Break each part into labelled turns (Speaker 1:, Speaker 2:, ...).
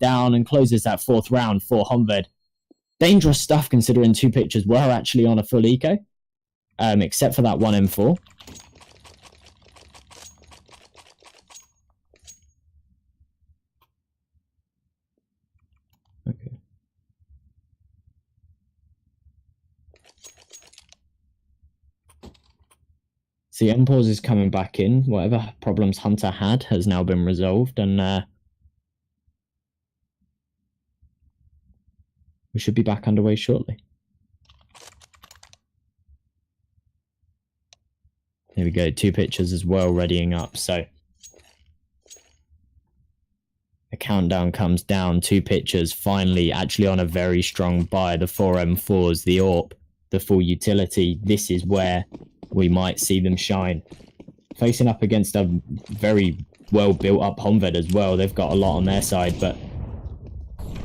Speaker 1: down and closes that 4th round for Honvéd. Dangerous stuff considering TwoPictures were actually on a full eco, except for that one M4. Okay. See, MPause is coming back in. Whatever problems Hunter had has now been resolved, and we should be back underway shortly. There we go, TwoPictures as well, readying up. So the countdown comes down. TwoPictures finally actually on a very strong buy. The 4 M4s, the AWP, the full utility. This is where we might see them shine. Facing up against a very well built up Honvéd as well. They've got a lot on their side, but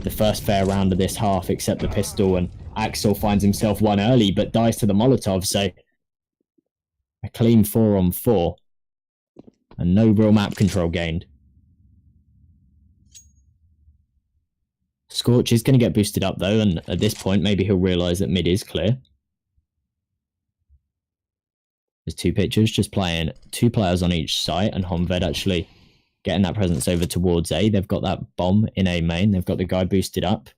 Speaker 1: the first fair round of this half, except the pistol, and Axel finds himself one early but dies to the Molotov. So a clean 4-on-4 and no real map control gained. Scorch is going to get boosted up though, and at this point maybe he'll realise that mid is clear. There's TwoPictures just playing 2 players on each site, and Honvéd actually getting that presence over towards A. They've got that bomb in A main. They've got the guy boosted up.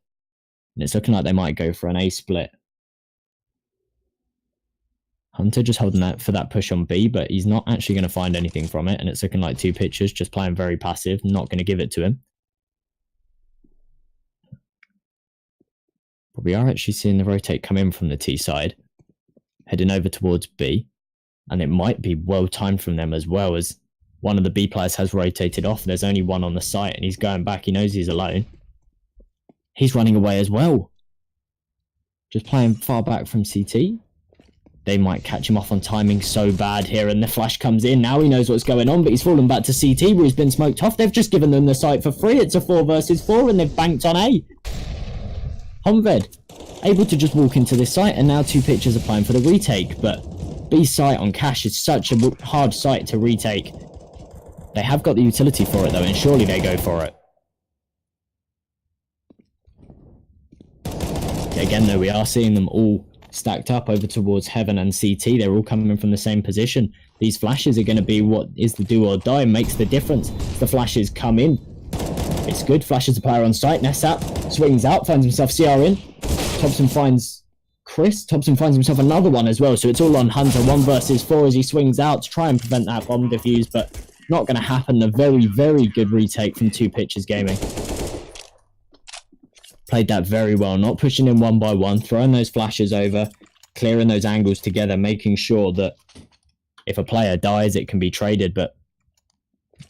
Speaker 1: And it's looking like they might go for an A split. Hunter just holding that for that push on B, but he's not actually going to find anything from it. And it's looking like TwoPictures just playing very passive, not going to give it to him. But we are actually seeing the rotate come in from the T side, heading over towards B. And it might be well timed from them as well, as one of the B players has rotated off. There's only one on the site and he's going back. He knows he's alone. He's running away as well. Just playing far back from CT. They might catch him off on timing so bad here, and the flash comes in. Now he knows what's going on, but he's fallen back to CT where he's been smoked off. They've just given them the site for free. It's a 4 versus 4 and they've banked on A. Honvéd able to just walk into this site, and now TwoPictures are playing for the retake, but B site on cash is such a hard site to retake. They have got the utility for it though, and surely they go for it. Again though, we are seeing them all stacked up over towards Heaven and CT. They're all coming from the same position. These flashes are going to be what is the do or die, makes the difference. The flashes come in. It's good. Flashes a player on site. Nessap swings out, finds himself CR in. Thompson finds Chris. Thompson finds himself another one as well. So it's all on Hunter. 1 versus 4 as he swings out to try and prevent that bomb defuse, but not going to happen. A very, very good retake from TwoPictures Gaming. Played that very well, not pushing in one by one, throwing those flashes over, clearing those angles together, making sure that if a player dies, it can be traded, but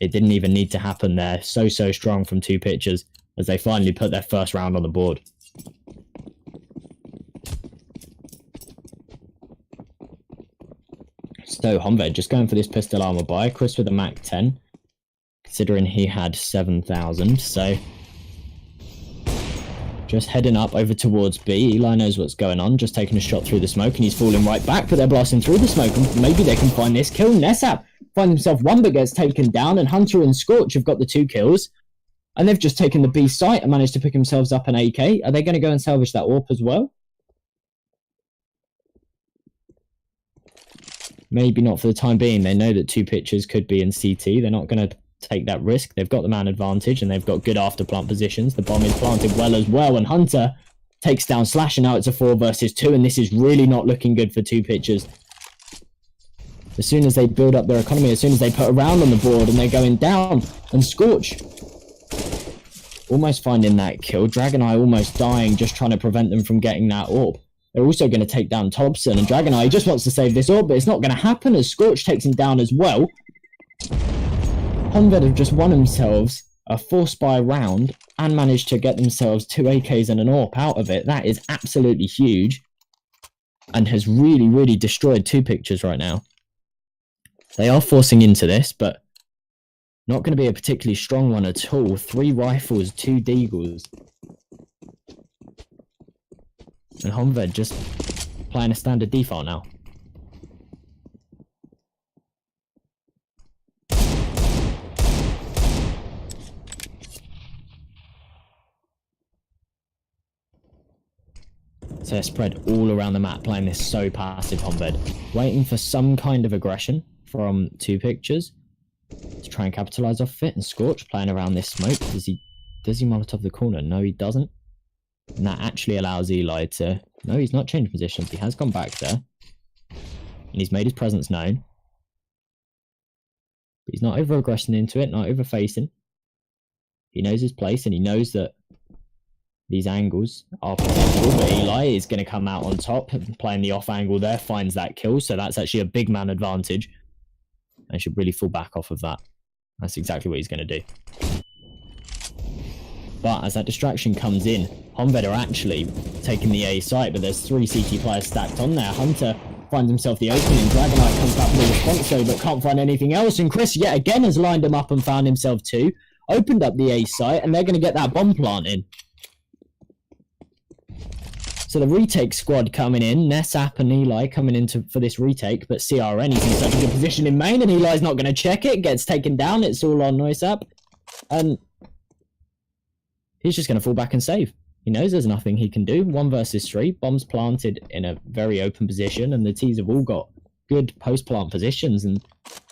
Speaker 1: it didn't even need to happen there. So strong from TwoPictures as they finally put their first round on the board. So Honvéd just going for this pistol armor buy. Chris with a Mac 10, considering he had 7,000. So just heading up over towards B. Eli knows what's going on, just taking a shot through the smoke, and he's falling right back, but they're blasting through the smoke, and maybe they can find this kill. Nessap finds himself one, but gets taken down, and Hunter and Scorch have got the 2 kills, and they've just taken the B site and managed to pick themselves up an AK. Are they going to go and salvage that AWP as well? Maybe not for the time being. They know that TwoPictures could be in CT. They're not going to take that risk. They've got the man advantage, and they've got good after plant positions. The bomb is planted well as well, and Hunter takes down Slash, and now it's a 4 versus 2, and this is really not looking good for TwoPictures. As soon as they build up their economy, as soon as they put a round on the board, and they're going down, and Scorch almost finding that kill. DragonEye almost dying, just trying to prevent them from getting that AWP. They're also going to take down Thompson, and DragonEye just wants to save this AWP, but it's not going to happen as Scorch takes him down as well. Honvéd have just won themselves a 4-spy round and managed to get themselves 2 AKs and an AWP out of it. That is absolutely huge and has really, really destroyed TwoPictures right now. They are forcing into this, but not going to be a particularly strong one at all. 3 rifles, 2 deagles. And Honvéd just playing a standard default now. So they're spread all around the map, playing this so passive, Honvéd. Waiting for some kind of aggression from TwoPictures to try and capitalise off it. And Scorch playing around this smoke. Does he Molotov the corner? No, he doesn't. And that actually allows Eli to... No, he's not changed positions. He has gone back there. And he's made his presence known. But he's not over-aggressing into it, not over-facing. He knows his place, and he knows that these angles are potential, but Eli is going to come out on top, playing the off angle there, finds that kill, so that's actually a big man advantage. And should really fall back off of that. That's exactly what he's going to do. But as that distraction comes in, Honvéd are actually taking the A site, but there's 3 CT players stacked on there. Hunter finds himself the opening, Dragonite comes back with a response though, but can't find anything else, and Chris yet again has lined him up and found himself 2. Opened up the A site, and they're going to get that bomb plant in. So the retake squad coming in, Nessap and Eli coming in for this retake, but CRN is in such a good position in main, and Eli's not going to check it, gets taken down, it's all on Noisap, and he's just going to fall back and save. He knows there's nothing he can do. 1 versus 3, bombs planted in a very open position, and the T's have all got good post-plant positions, and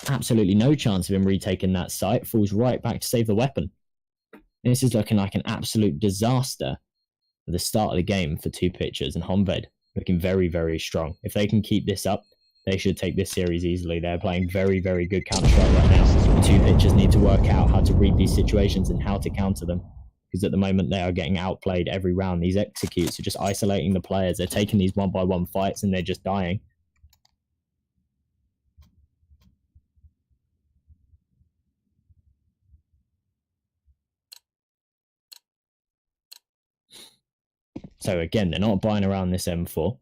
Speaker 1: absolutely no chance of him retaking that site. Falls right back to save the weapon. And this is looking like an absolute disaster at the start of the game for TwoPictures, and Honvéd looking very, very strong. If they can keep this up, they should take this series easily. They're playing very, very good Counter-Strike right now. TwoPictures need to work out how to read these situations and how to counter them. Because at the moment they are getting outplayed every round. These executes are just isolating the players. They're taking these 1-by-1 fights and they're just dying. So again, they're not buying around this M4.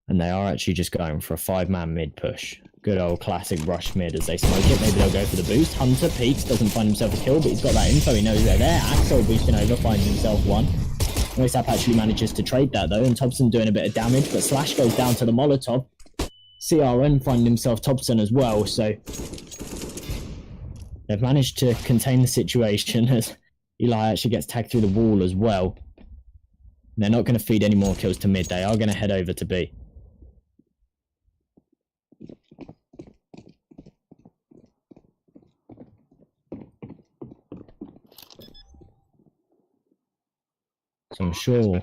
Speaker 1: And they are actually just going for a 5-man mid push. Good old classic rush mid as they smoke it. Maybe they'll go for the boost. Hunter peeks, doesn't find himself a kill, but he's got that info. He knows they're there. Axel boosting over, finds himself 1. Noisap actually manages to trade that though, and Thompson doing a bit of damage, but Slash goes down to the Molotov. CRN finding himself Thompson as well, so they've managed to contain the situation as Eli actually gets tagged through the wall as well. They're not going to feed any more kills to mid. They are going to head over to B. So I'm sure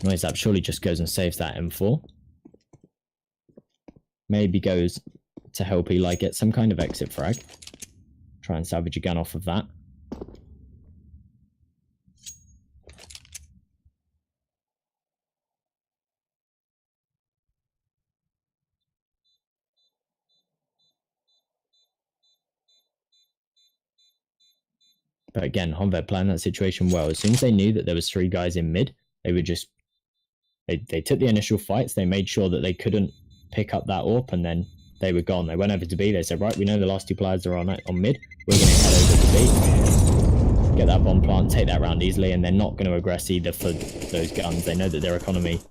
Speaker 1: Noisap surely just goes and saves that M4. Maybe goes to help Eli get some kind of exit frag. Try and salvage a gun off of that. But again, Honvéd planned that situation well. As soon as they knew that there was 3 guys in mid, they would just... They took the initial fights, they made sure that they couldn't pick up that AWP, and then they were gone. They went over to B, they said, right, we know the last 2 players are on mid, we're going to head over to B, get that bomb plant, take that round easily, and they're not going to aggress either for those guns. They know that their economy...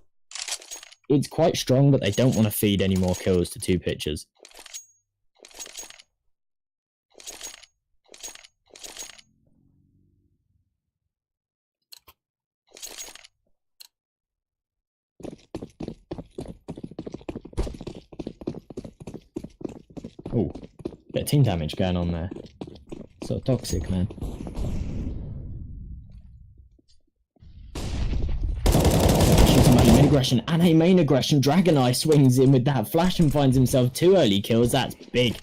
Speaker 1: It's quite strong, but they don't want to feed any more kills to TwoPictures. Oh, bit of team damage going on there. So toxic, man. Main aggression and a main aggression. Dragonite swings in with that flash and finds himself 2 early kills. That's big.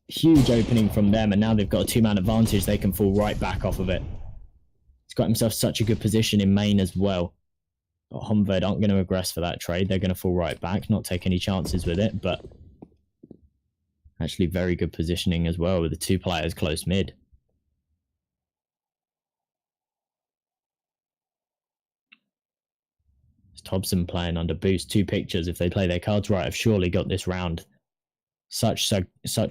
Speaker 1: Huge opening from them, and now they've got a 2-man advantage. They can fall right back off of it. He's got himself such a good position in main as well. But Honvéd aren't going to aggress for that trade. They're going to fall right back, not take any chances with it, but actually very good positioning as well with the 2 players close mid. It's Thompson playing under boost. TwoPictures, if they play their cards right, have surely got this round. Such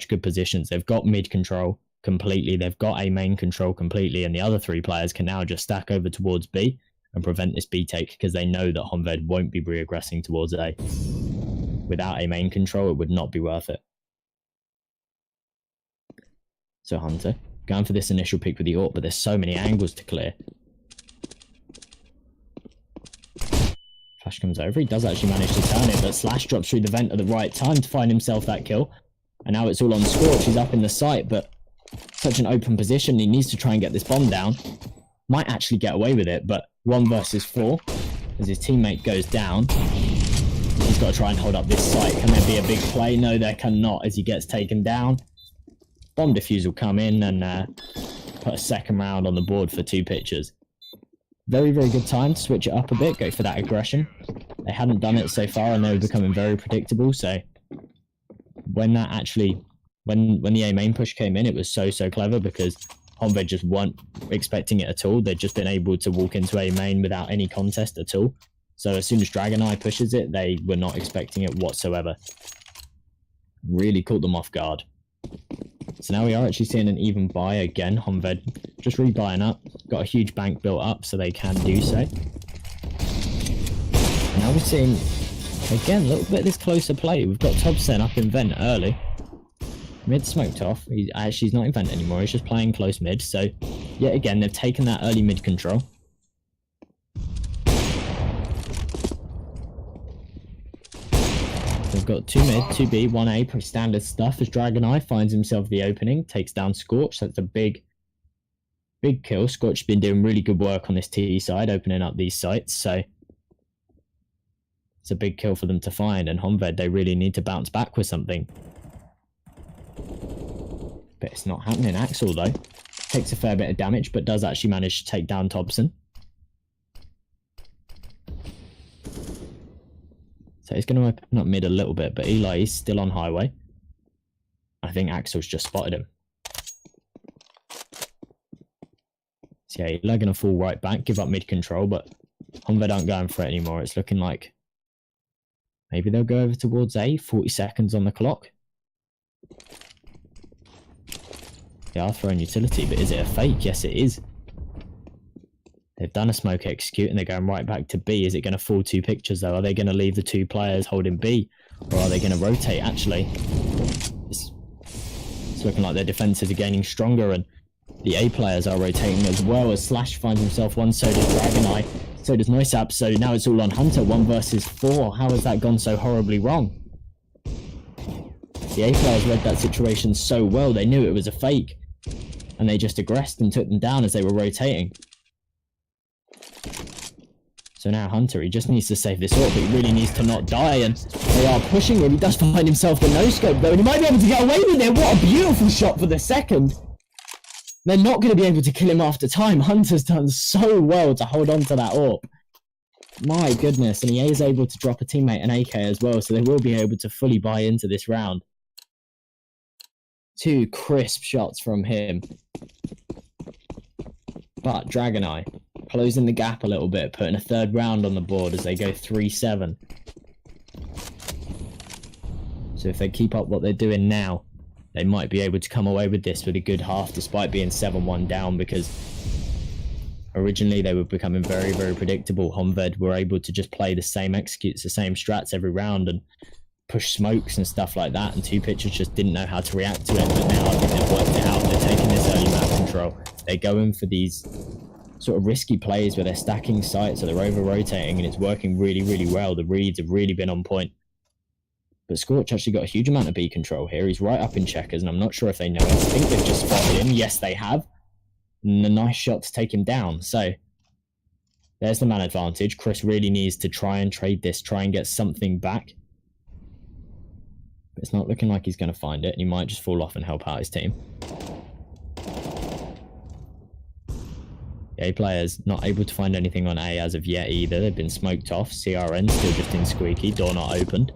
Speaker 1: good positions. They've got mid control completely. They've got A main control completely, and the other 3 players can now just stack over towards B and prevent this B take because they know that Honvéd won't be re-aggressing towards A. Without A main control, it would not be worth it. So Hunter going for this initial pick with the AWP, but there's so many angles to clear. Slash comes over. He does actually manage to turn it, but Slash drops through the vent at the right time to find himself that kill. And now it's all on Scorch. He's up in the site, but such an open position. He needs to try and get this bomb down. Might actually get away with it, but 1 versus 4 as his teammate goes down. He's got to try and hold up this site. Can there be a big play? No, there cannot as he gets taken down. Bomb defuse will come in and put a second round on the board for TwoPictures. Very, very good time to switch it up a bit, go for that aggression. They hadn't done it so far and they were becoming very predictable, so when that actually, when the A main push came in, it was so clever because Honvéd just weren't expecting it at all. They'd just been able to walk into A main without any contest at all. So as soon as DragonEye pushes it, they were not expecting it whatsoever. Really caught them off guard. So now we are actually seeing an even buy again. Honvéd just rebuying up. Got a huge bank built up so they can do so. Now we're seeing, again, a little bit of this closer play. We've got Thompson up in vent early. Mid smoked off. He's not in vent anymore. He's just playing close mid. So, yet again, they've taken that early mid control. We've got 2 mid, 2 B, 1 A, pretty standard stuff as DragonEye finds himself the opening, takes down Scorch. That's a big kill. Scorch has been doing really good work on this T side, opening up these sites. So, it's a big kill for them to find. And Honvéd, they really need to bounce back with something. But it's not happening. Axel, though, takes a fair bit of damage, but does actually manage to take down Thompson. So he's going to open up mid a little bit, but Eli is still on highway. I think Axel's just spotted him. So yeah, Eli going to fall right back, give up mid control, but Honvéd aren't going for it anymore. It's looking like maybe they'll go over towards A, 40 seconds on the clock. They are throwing utility, but is it a fake? Yes, it is. They've done a smoke execute and they're going right back to B. Is it going to fall TwoPictures though? Are they going to leave the 2 players holding B? Or are they going to rotate? Actually, it's looking like their defenses are gaining stronger and the A players are rotating as well as Slash finds himself one, so does DragonEye, so does NoiseApp. So now it's all on Hunter, 1 versus 4. How has that gone so horribly wrong? The A players read that situation so well, they knew it was a fake. And they just aggressed and took them down as they were rotating. So now Hunter, he just needs to save this orb, but he really needs to not die, and they are pushing him. He does find himself the no-scope though, and he might be able to get away with it. What a beautiful shot for the second. They're not going to be able to kill him after time. Hunter's done so well to hold on to that orb. My goodness, and he is able to drop a teammate an AK as well, so they will be able to fully buy into this round. 2 crisp shots from him. But DragonEye closing the gap a little bit, putting a 3rd round on the board as they go 3-7. So if they keep up what they're doing now, they might be able to come away with this with a good half despite being 7-1 down, because originally they were becoming very, very predictable. Honvéd were able to just play the same executes, the same strats every round and push smokes and stuff like that, and TwoPictures just didn't know how to react to it. But now I think they've worked it out. They're taking this early map control. They're going for these sort of risky plays where they're stacking sites or they're over rotating, and it's working really, really well. The reads have really been on point. But Scorch actually got a huge amount of B control here. He's right up in checkers, and I'm not sure if they know it. I think they've just spotted him. Yes, they have. And a nice shot to take him down. So there's the man advantage. Chris really needs to try and trade this, try and get something back. But it's not looking like he's going to find it, and he might just fall off and help out his team. The A players not able to find anything on A as of yet either. They've been smoked off. CRN still just in squeaky. Door not opened.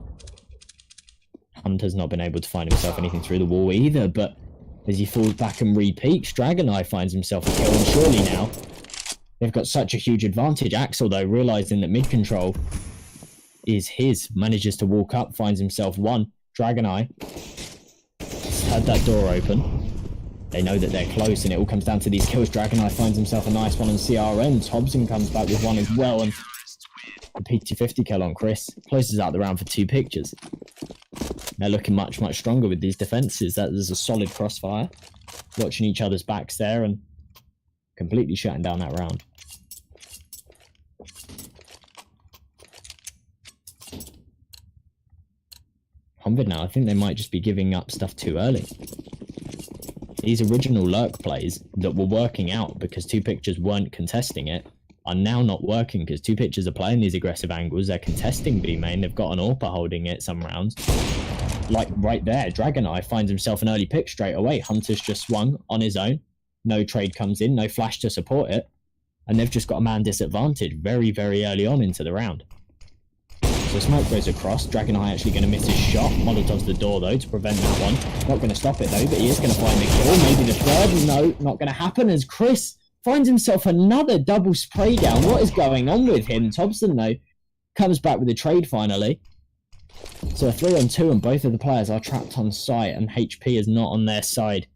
Speaker 1: Hunter's not been able to find himself anything through the wall either, but as he falls back and re-peaks, DragonEye finds himself a kill, and surely now they've got such a huge advantage. Axel, though, realising that mid-control is his, manages to walk up, finds himself one. DragonEye had that door open. They know that they're close, and it all comes down to these kills. DragonEye finds himself a nice one on CRN. Hobson comes back with one as well, and the PT50 kill on Chris closes out the round for TwoPictures. They're looking much, much stronger with these defenses. That is a solid crossfire. Watching each other's backs there and completely shutting down that round. Honvéd now, I think they might just be giving up stuff too early. These original lurk plays that were working out because TwoPictures weren't contesting it are now not working because TwoPictures are playing these aggressive angles. They're contesting B main. They've got an AWPer holding it some rounds. Like right there, DragonEye finds himself an early pick straight away. Hunter's just swung on his own. No trade comes in, no flash to support it. And they've just got a man disadvantage very, very early on into the round. So smoke goes across. DragonEye actually going to miss his shot. Molotov's the door though to prevent that one. Not going to stop it though, but he is going to find the kill. Maybe the third. No, not going to happen as Chris finds himself another double spray down. What is going on with him? Thompson though comes back with a trade finally. So a 3-on-2 and both of the players are trapped on site and HP is not on their side.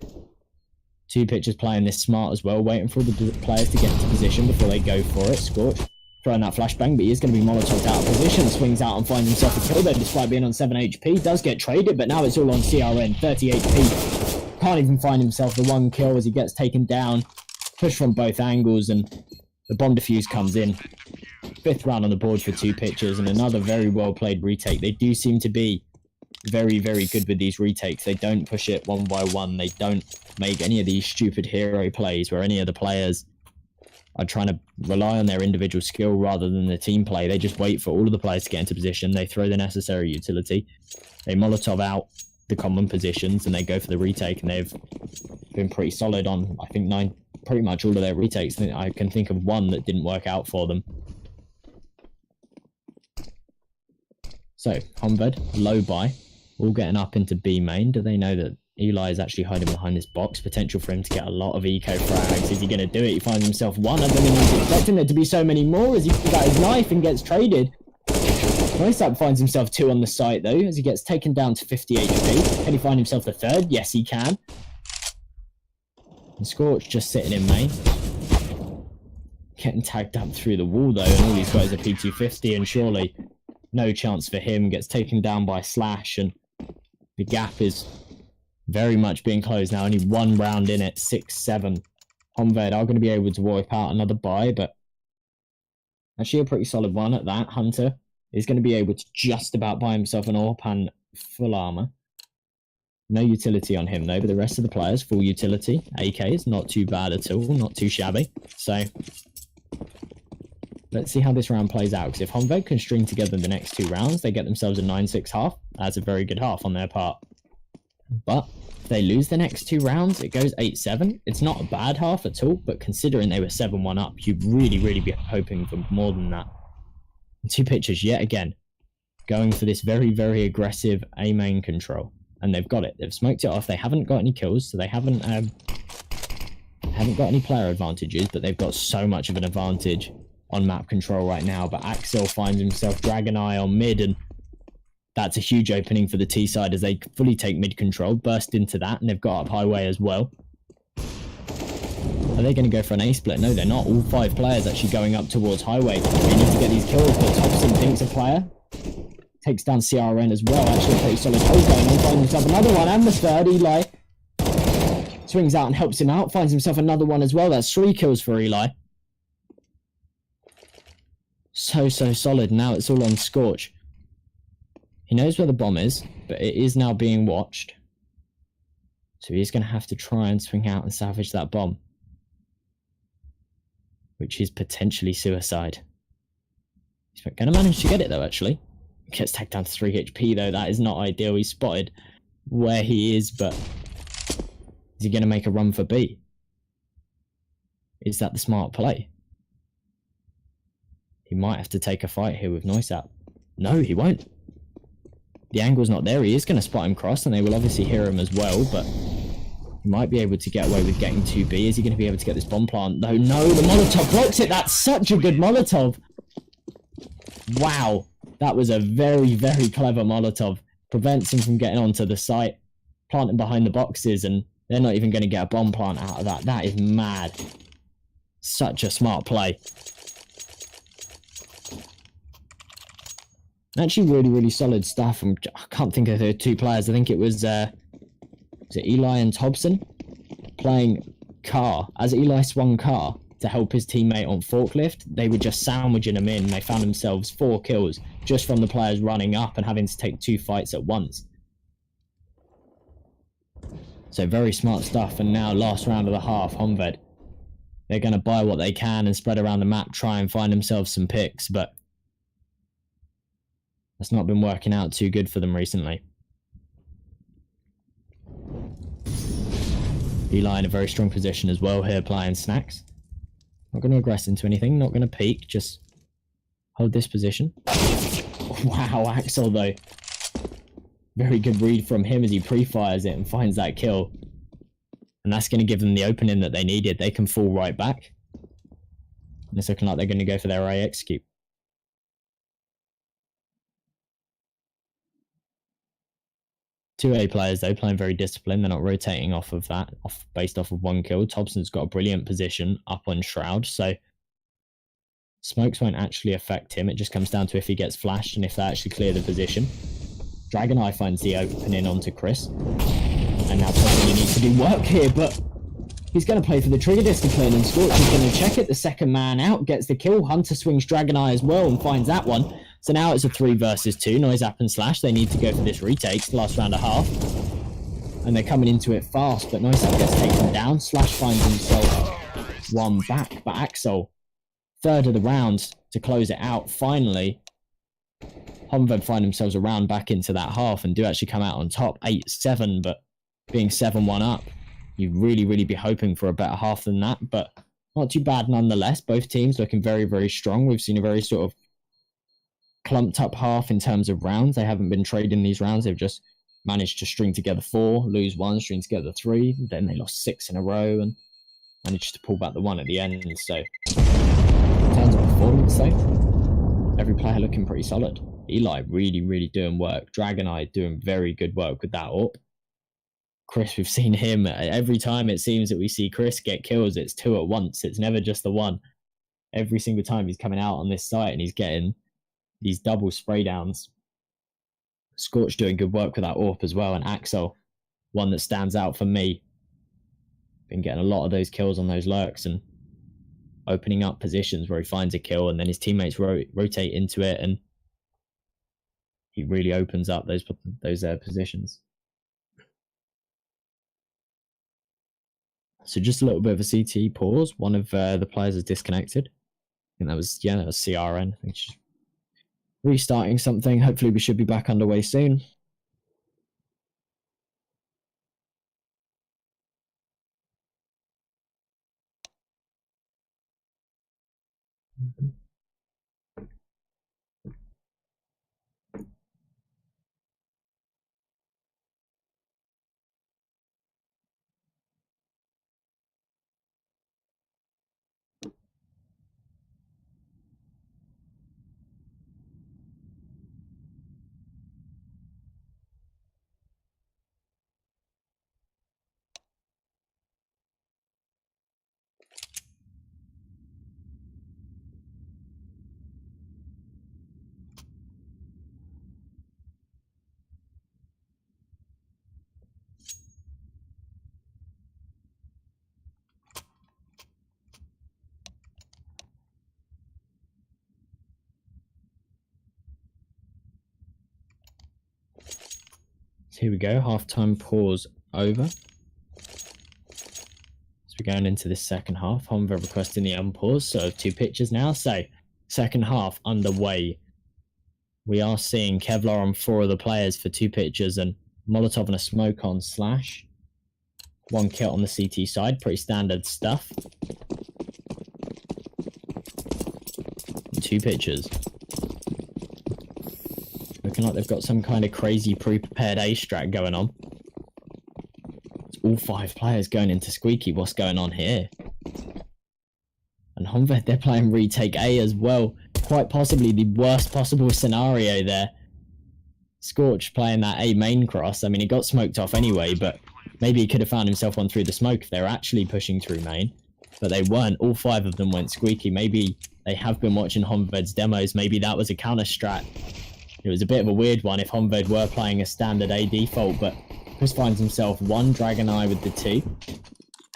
Speaker 1: TwoPictures playing this smart as well, waiting for the players to get into position before they go for it. Scorch throwing that flashbang, but he is going to be Molotoved out of position. Swings out and finds himself a kill there despite being on 7 HP. Does get traded, but now it's all on CRN. 30 HP. Can't even find himself the one kill as he gets taken down. Push from both angles and the bomb defuse comes in. 5th round on the board for TwoPictures and another very well played retake. They do seem to be very, very good with these retakes. They don't push it one by one. They don't make any of these stupid hero plays where any of the players are trying to rely on their individual skill rather than the team play. They just wait for all of the players to get into position. They throw the necessary utility. They Molotov out the common positions and they go for the retake, and they've been pretty solid on, I think, pretty much all of their retakes. I can think of one that didn't work out for them. So, Honvéd, low buy, all getting up into B main. Do they know that Eli is actually hiding behind this box? Potential for him to get a lot of eco frags. Is he going to do it? He finds himself one of them and he's expecting there to be so many more as he pulls out his knife and gets traded. Niceup finds himself 2 on the site though as he gets taken down to 50 HP. Can he find himself the third? Yes, he can. And Scorch just sitting in main. Getting tagged up through the wall though, and all he's got is a P250, and surely no chance for him. Gets taken down by Slash, and the gap is very much being closed now. Only 1 round in it, 6-7. Honvéd are going to be able to wipe out another buy, but actually a pretty solid one at that. Hunter is going to be able to just about buy himself an AWP and full armor. No utility on him though, but the rest of the players full utility. AK is not too bad at all, not too shabby. So let's see how this round plays out, because if Honvéd can string together the next 2 rounds, they get themselves a 9-6 half. That's a very good half on their part. But if they lose the next 2 rounds, it goes 8-7. It's not a bad half at all, but considering they were 7-1 up, you'd really be hoping for more than that. And TwoPictures yet again going for this very, very aggressive A main control, and they've got it. They've smoked it off. They haven't got any kills, so they haven't got any player advantages, but they've got so much of an advantage on map control right now. But Axel finds himself DragonEye on mid, and that's a huge opening for the T side as they fully take mid control, burst into that, and they've got up highway as well. Are they going to go for an A split? No, they're not. All 5 players actually going up towards highway. They need to get these kills, but Thompson thinks a player. Takes down CRN as well. Actually a pretty solid hold going on. Finds himself another one, and the third. Eli swings out and helps him out. Finds himself another one as well. That's 3 kills for Eli. So solid. Now it's all on Scorch. He knows where the bomb is, but it is now being watched. So he's going to have to try and swing out and salvage that bomb, which is potentially suicide. He's going to manage to get it though, actually. Gets tagged down to 3 HP though. That is not ideal. He's spotted where he is, but is he going to make a run for B? Is that the smart play? He might have to take a fight here with Niceup. No, he won't. The angle's not there. He is going to spot him cross, and they will obviously hear him as well, but he might be able to get away with getting 2B. Is he going to be able to get this bomb plant? No, the Molotov blocks it. That's such a good Molotov. Wow. That was a very, very clever Molotov. Prevents him from getting onto the site, planting behind the boxes, and they're not even going to get a bomb plant out of that. That is mad. Such a smart play. Actually, really solid stuff. I can't think of the 2 players. I think it was it Eli and Thompson playing car. As Eli swung car to help his teammate on forklift, they were just sandwiching him in. They found themselves 4 kills just from the players running up and having to take 2 fights at once. So very smart stuff. And now last round of the half, Honvéd. They're going to buy what they can and spread around the map, try and find themselves some picks, but that's not been working out too good for them recently. Eli in a very strong position as well here, applying snacks. Not going to aggress into anything, not going to peek, just hold this position. Wow, Axel though. Very good read from him as he pre-fires it and finds that kill. And that's going to give them the opening that they needed. They can fall right back. And it's looking like they're going to go for their A execute. Two A players though, playing very disciplined. They're not rotating off of that, based off of one kill. Thompson's got a brilliant position up on Shroud, so smokes won't actually affect him. It just comes down to if he gets flashed and if they actually clear the position. Dragoneye finds the opening onto Chris. And now Thompson needs to do work here, but he's going to play for the trigger discipline, and Scorch is going to check it. The second man out gets the kill. Hunter swings Dragoneye as well and finds that one. So now it's a 3 versus 2. Noise App and Slash. They need to go for this retake. It's the last round and a half. And they're coming into it fast, but Noise App gets taken down. Slash finds himself one back. But Axel, third of the round to close it out. Finally, Honvéd find themselves a round back into that half and do actually come out on top. 8-7, but being 7-1 up, you'd really be hoping for a better half than that. But not too bad nonetheless. Both teams looking very strong. We've seen a very sort of clumped up half in terms of rounds. They haven't been trading these rounds. They've just managed to string together 4, lose 1, string together 3. Then they lost 6 in a row and managed to pull back the 1 at the end. So in terms of performance though, every player looking pretty solid. Eli really doing work. Dragoneye doing very good work with that AWP. Chris, we've seen him every time it seems that we see Chris get kills, it's 2 at once. It's never just the 1. Every single time he's coming out on this site and he's getting these double spray downs. Scorch doing good work with that AWP as well. And Axel, one that stands out for me. Been getting a lot of those kills on those lurks and opening up positions where he finds a kill and then his teammates rotate into it and he really opens up those positions. So just a little bit of a CT pause. One of the players is disconnected. I think that was CRN. I think she's restarting something. Hopefully we should be back underway soon. Here we go, half-time pause over. As we're going into this second half, Honvéd requesting the unpause, so 2 pictures now. So, second half underway. We are seeing Kevlar on 4 of the players for 2 pictures and Molotov and a smoke on Slash. 1 kill on the CT side, pretty standard stuff. 2 pictures. Looking like they've got some kind of crazy pre-prepared A strat going on. It's all 5 players going into Squeaky. What's going on here? And Honvéd, they're playing retake A as well. Quite possibly the worst possible scenario there. Scorch playing that A main cross. I mean, he got smoked off anyway, but maybe he could have found himself one through the smoke if they were actually pushing through main. But they weren't. All 5 of them went Squeaky. Maybe they have been watching Honvéd's demos. Maybe that was a counter strat. It was a bit of a weird one if Honvéd were playing a standard A default, but Chris finds himself 1 Dragoneye with the 2.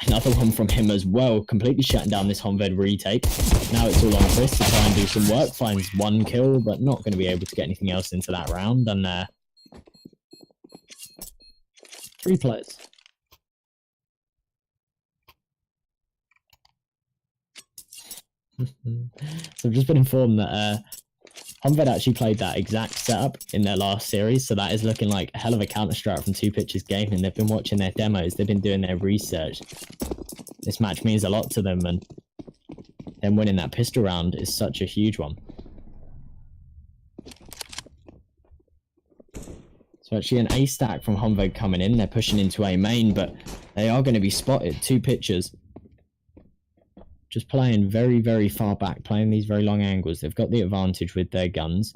Speaker 1: Another one from him as well, completely shutting down this Honvéd retake. Now it's all on Chris to try and do some work, finds 1 kill, but not going to be able to get anything else into that round. And 3 players. So I've just been informed that Honvéd actually played that exact setup in their last series, so that is looking like a hell of a counter strat from TwoPictures Gaming. They've been watching their demos, they've been doing their research. This match means a lot to them, and them winning that pistol round is such a huge one. So actually an A stack from Honvéd coming in. They're pushing into A main, but they are going to be spotted. TwoPictures just playing very, very far back, playing these very long angles. They've got the advantage with their guns.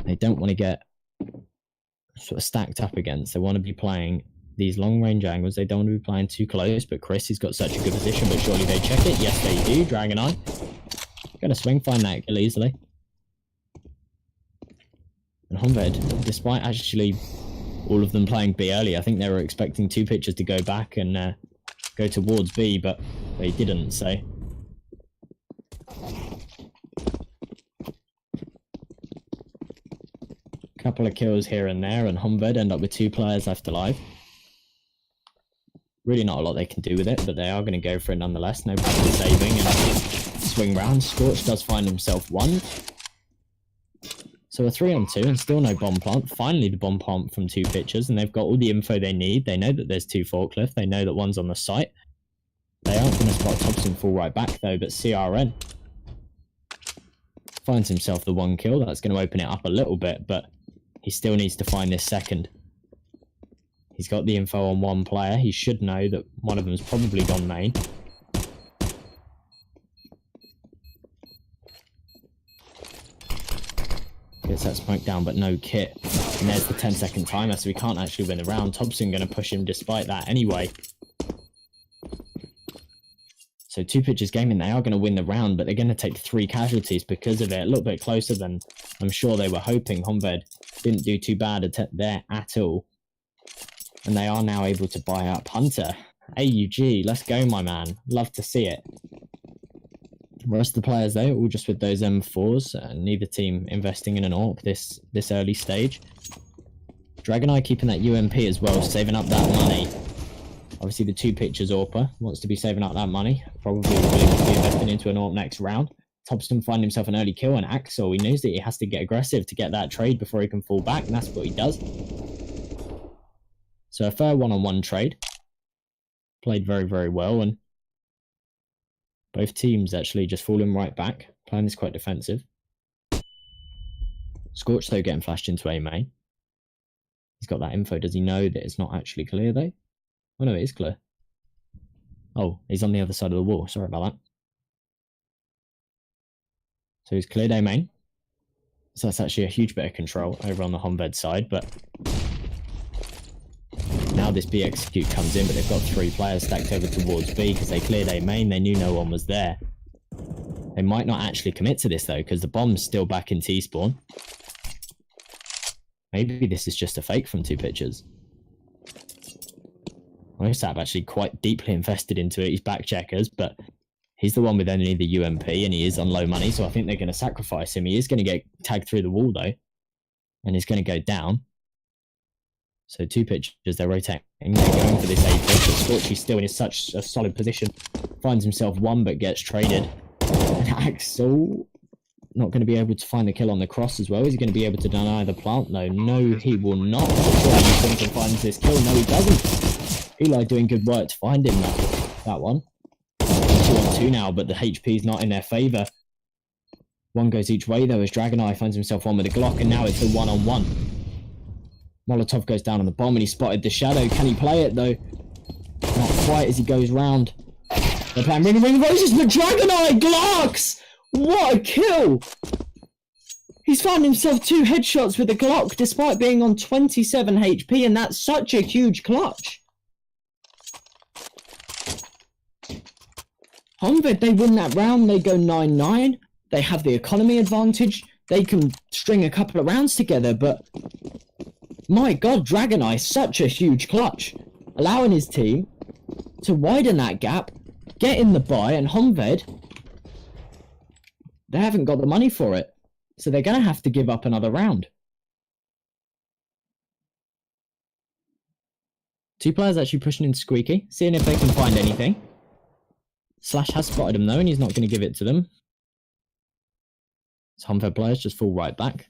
Speaker 1: They don't want to get sort of stacked up against. They want to be playing these long range angles. They don't want to be playing too close, but Chris has got such a good position, but surely they check it. Yes, they do. Dragoneye going to swing, find that kill easily. And Honvéd, despite actually all of them playing B early, I think they were expecting TwoPictures to go back and go towards B, but they didn't, so. Couple of kills here and there, and Honvéd end up with 2 players left alive. Really not a lot they can do with it, but they are going to go for it nonetheless. No problem saving and swing round. Scorch does find himself 1. So a 3-on-2 and still no bomb plant. Finally the bomb plant from TwoPictures, and they've got all the info they need. They know that there's 2 forklift. They know that one's on the site. They aren't going to spot Thompson fall right back though, but CRN finds himself the 1 kill. That's going to open it up a little bit, but he still needs to find this second. He's got the info on 1 player. He should know that one of them's probably gone main. Gets that smoke down, but no kit. And there's the 10-second timer, so we can't actually win the round. Thompson going to push him despite that anyway. So TwoPictures Gaming, they are going to win the round, but they're going to take 3 casualties because of it. A little bit closer than I'm sure they were hoping. Honvéd didn't do too bad there at all. And they are now able to buy up Hunter. AUG, let's go, my man. Love to see it. The rest of the players, though, all just with those M4s. Neither team investing in an AWP this early stage. Dragoneye keeping that UMP as well, saving up that money. Obviously, the TwoPictures AWPer wants to be saving up that money. Probably willing to be investing into an AWP next round. Thompson find himself an early kill, and Axel, he knows that he has to get aggressive to get that trade before he can fall back, and that's what he does. So a fair one-on-one trade. Played very, very well, and both teams actually just falling right back. Playing this quite defensive. Scorch, though, getting flashed into A main. He's got that info. Does he know that it's not actually clear, though? Oh, no, it is clear. Oh, he's on the other side of the wall. Sorry about that. So he's cleared A main. So that's actually a huge bit of control over on the Honvéd side, but now this B execute comes in, but they've got 3 players stacked over towards B because they cleared A main. They knew no one was there. They might not actually commit to this, though, because the bomb's still back in T-spawn. Maybe this is just a fake from TwoPictures. Osab actually quite deeply invested into it. He's back checkers, but he's the one with only the UMP, and he is on low money, so I think they're going to sacrifice him. He is going to get tagged through the wall, though, and he's going to go down. So TwoPictures, they're rotating. They're going for this A push, but Scorchy still in such a solid position. Finds himself 1, but gets traded. And Axel not going to be able to find the kill on the cross as well. Is he going to be able to deny the plant? No, he will not. He finds this kill. No, he doesn't. Eli doing good work to find him that one. 2-on-2 now, but the HP is not in their favour. 1 goes each way, though, as Dragoneye finds himself 1 with a Glock, and now it's a 1-on-1. Molotov goes down on the bomb, and he spotted the shadow. Can he play it, though? Not quite as he goes round. They're playing Ring of Roses, but Dragoneye Glocks! What a kill! He's found himself 2 headshots with a Glock, despite being on 27 HP, and that's such a huge clutch. Honvéd, they win that round. They go 9-9. They have the economy advantage. They can string a couple of rounds together, but my God, Dragoneye, such a huge clutch. Allowing his team to widen that gap, get in the buy, and Honvéd, they haven't got the money for it. So they're going to have to give up another round. 2 players actually pushing into Squeaky, seeing if they can find anything. Slash has spotted him though, and he's not going to give it to them. So Honvéd players just fall right back.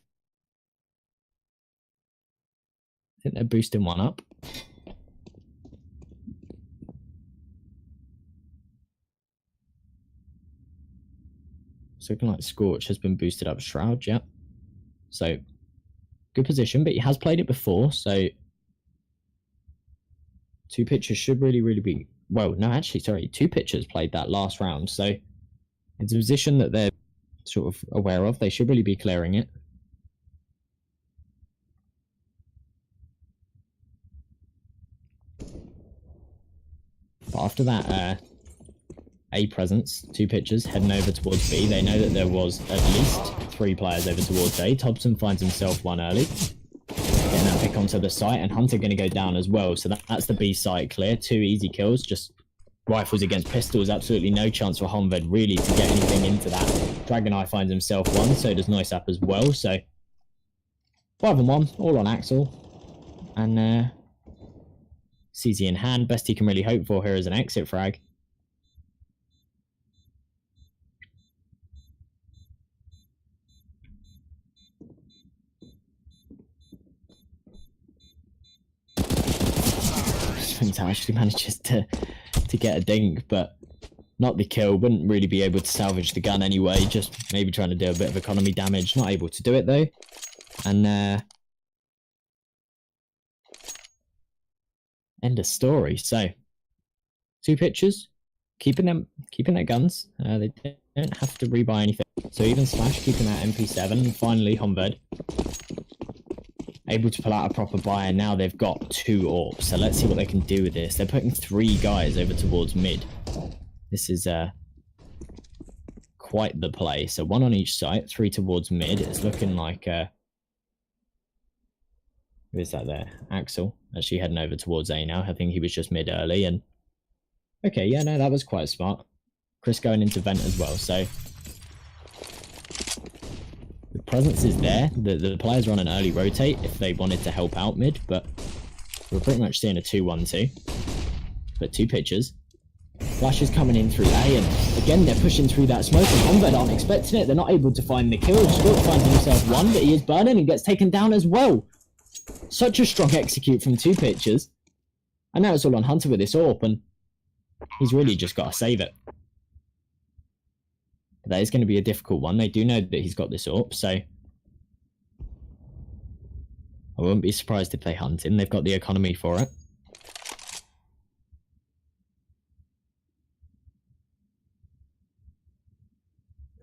Speaker 1: I think they're boosting one up. It's looking like Scorch has been boosted up Shroud, yeah. So, good position, but he has played it before, so TwoPictures should really be... Well, no, actually, sorry, TwoPictures played that last round, so it's a position that they're sort of aware of. They should really be clearing it. But after that A presence, TwoPictures heading over towards B. They know that there was at least 3 players over towards A. Thompson finds himself one early. Getting that pick onto the site, and Hunter going to go down as well. So that's the B site clear. 2 easy kills, just rifles against pistols. Absolutely no chance for Honvéd really to get anything into that. Dragoneye finds himself one, so does Noisap as well. So 5-1, all on Axel. And CZ in hand. Best he can really hope for here is an exit frag. Actually manages to get a dink, but not the kill. Wouldn't really be able to salvage the gun anyway, just maybe trying to do a bit of economy damage. Not able to do it though. And end of story. So TwoPictures keeping their guns. They don't have to rebuy anything, so even Slash keeping that MP7. And finally Honvéd able to pull out a proper buy, and now they've got 2 AWPs. So let's see what they can do with this. They're putting 3 guys over towards mid. This is quite the play. So 1 on each site, 3 towards mid. It's looking like who is that there? Axel. Actually heading over towards A now. I think he was just mid early. And okay, yeah, no, that was quite smart. Chris going into vent as well. So the presence is there. The players are on an early rotate if they wanted to help out mid, but we're pretty much seeing a 2-1-2. But TwoPictures. Flash is coming in through A, and again they're pushing through that smoke, and Honvéd aren't expecting it. They're not able to find the kill. Scorch finds himself one, but he is burning and gets taken down as well. Such a strong execute from TwoPictures. And now it's all on Hunter with this AWP, and he's really just got to save it. That is going to be a difficult one. They do know that he's got this AWP, so I wouldn't be surprised if they hunt him. They've got the economy for it.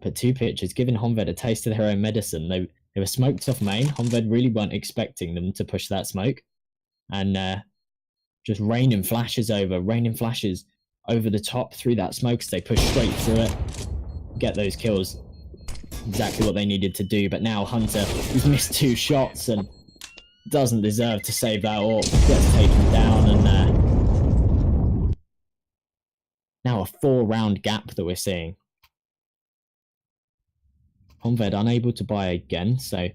Speaker 1: But TwoPictures giving Honvéd a taste of their own medicine. They were smoked off main. Honvéd really weren't expecting them to push that smoke. And just raining flashes over the top through that smoke as they push straight through it. Get those kills. Exactly what they needed to do. But now Hunter, he's missed 2 shots and doesn't deserve to save that AWP. Gets taken down, and now a 4-round gap that we're seeing. Honvéd unable to buy again, so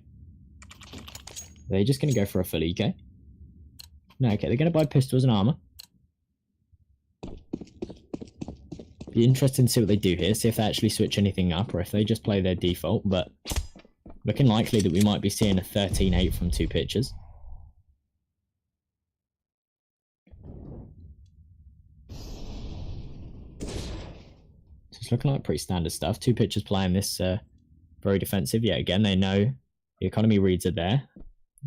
Speaker 1: they're just going to go for a full EK. No, okay, they're going to buy pistols and armor. Be interesting to see what they do here, see if they actually switch anything up or if they just play their default, but looking likely that we might be seeing a 13-8 from TwoPictures. So it's looking like pretty standard stuff. TwoPictures playing this very defensive. Yeah, again, they know the economy reads are there,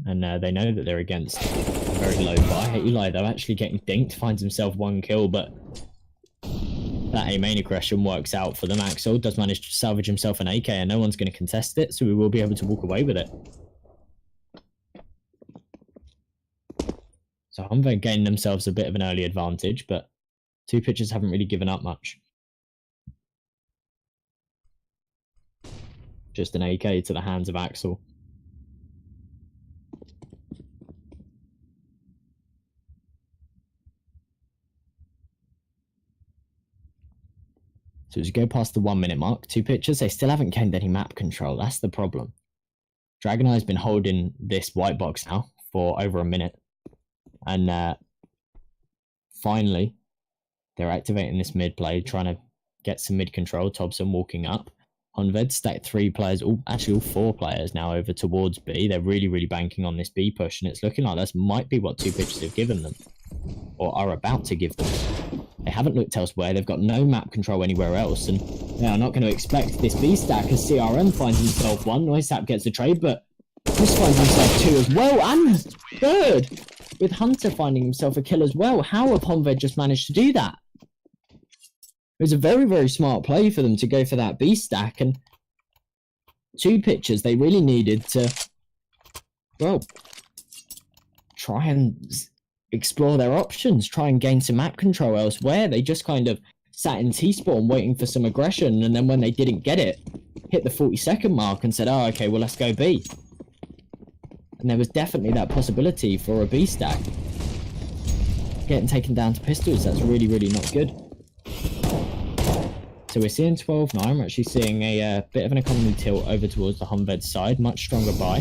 Speaker 1: and they know that they're against a very low buy. Eli, though, actually getting dinked, finds himself 1 kill, but that A main aggression works out for them. Axel does manage to salvage himself an AK, and no one's going to contest it, so we will be able to walk away with it. So Honvéd gained themselves a bit of an early advantage, but TwoPictures haven't really given up much. Just an AK to the hands of Axel. So as you go past the 1-minute mark, TwoPictures, they still haven't gained any map control. That's the problem. Dragoneye has been holding this white box now for over a minute. And finally, they're activating this mid play, trying to Get some mid control. Thompson walking up. Honvéd stacked 3 players, actually all 4 players now over towards B. They're really, really banking on this B push, and it's looking like this might be what TwoPictures have given them, or are about to give them. They haven't looked elsewhere. They've got no map control anywhere else, and they are not going to expect this B stack as CRM finds himself 1. Noisap gets the trade, but Chris finds himself 2 as well, and 3rd, with Hunter finding himself a kill as well. How have Honvéd just managed to do that? It was a very, very smart play for them to go for that B stack, and TwoPictures, they really needed to, well, try and explore their options, try and gain some map control elsewhere. They just kind of sat in T-spawn waiting for some aggression, and then when they didn't get it, hit the 40-second mark and said, oh, okay, well, let's go B. And there was definitely that possibility for a B stack. Getting taken down to pistols, that's really, really not good. So we're seeing 12-9. We're actually seeing a bit of an economy tilt over towards the Honvéd side. Much stronger buy.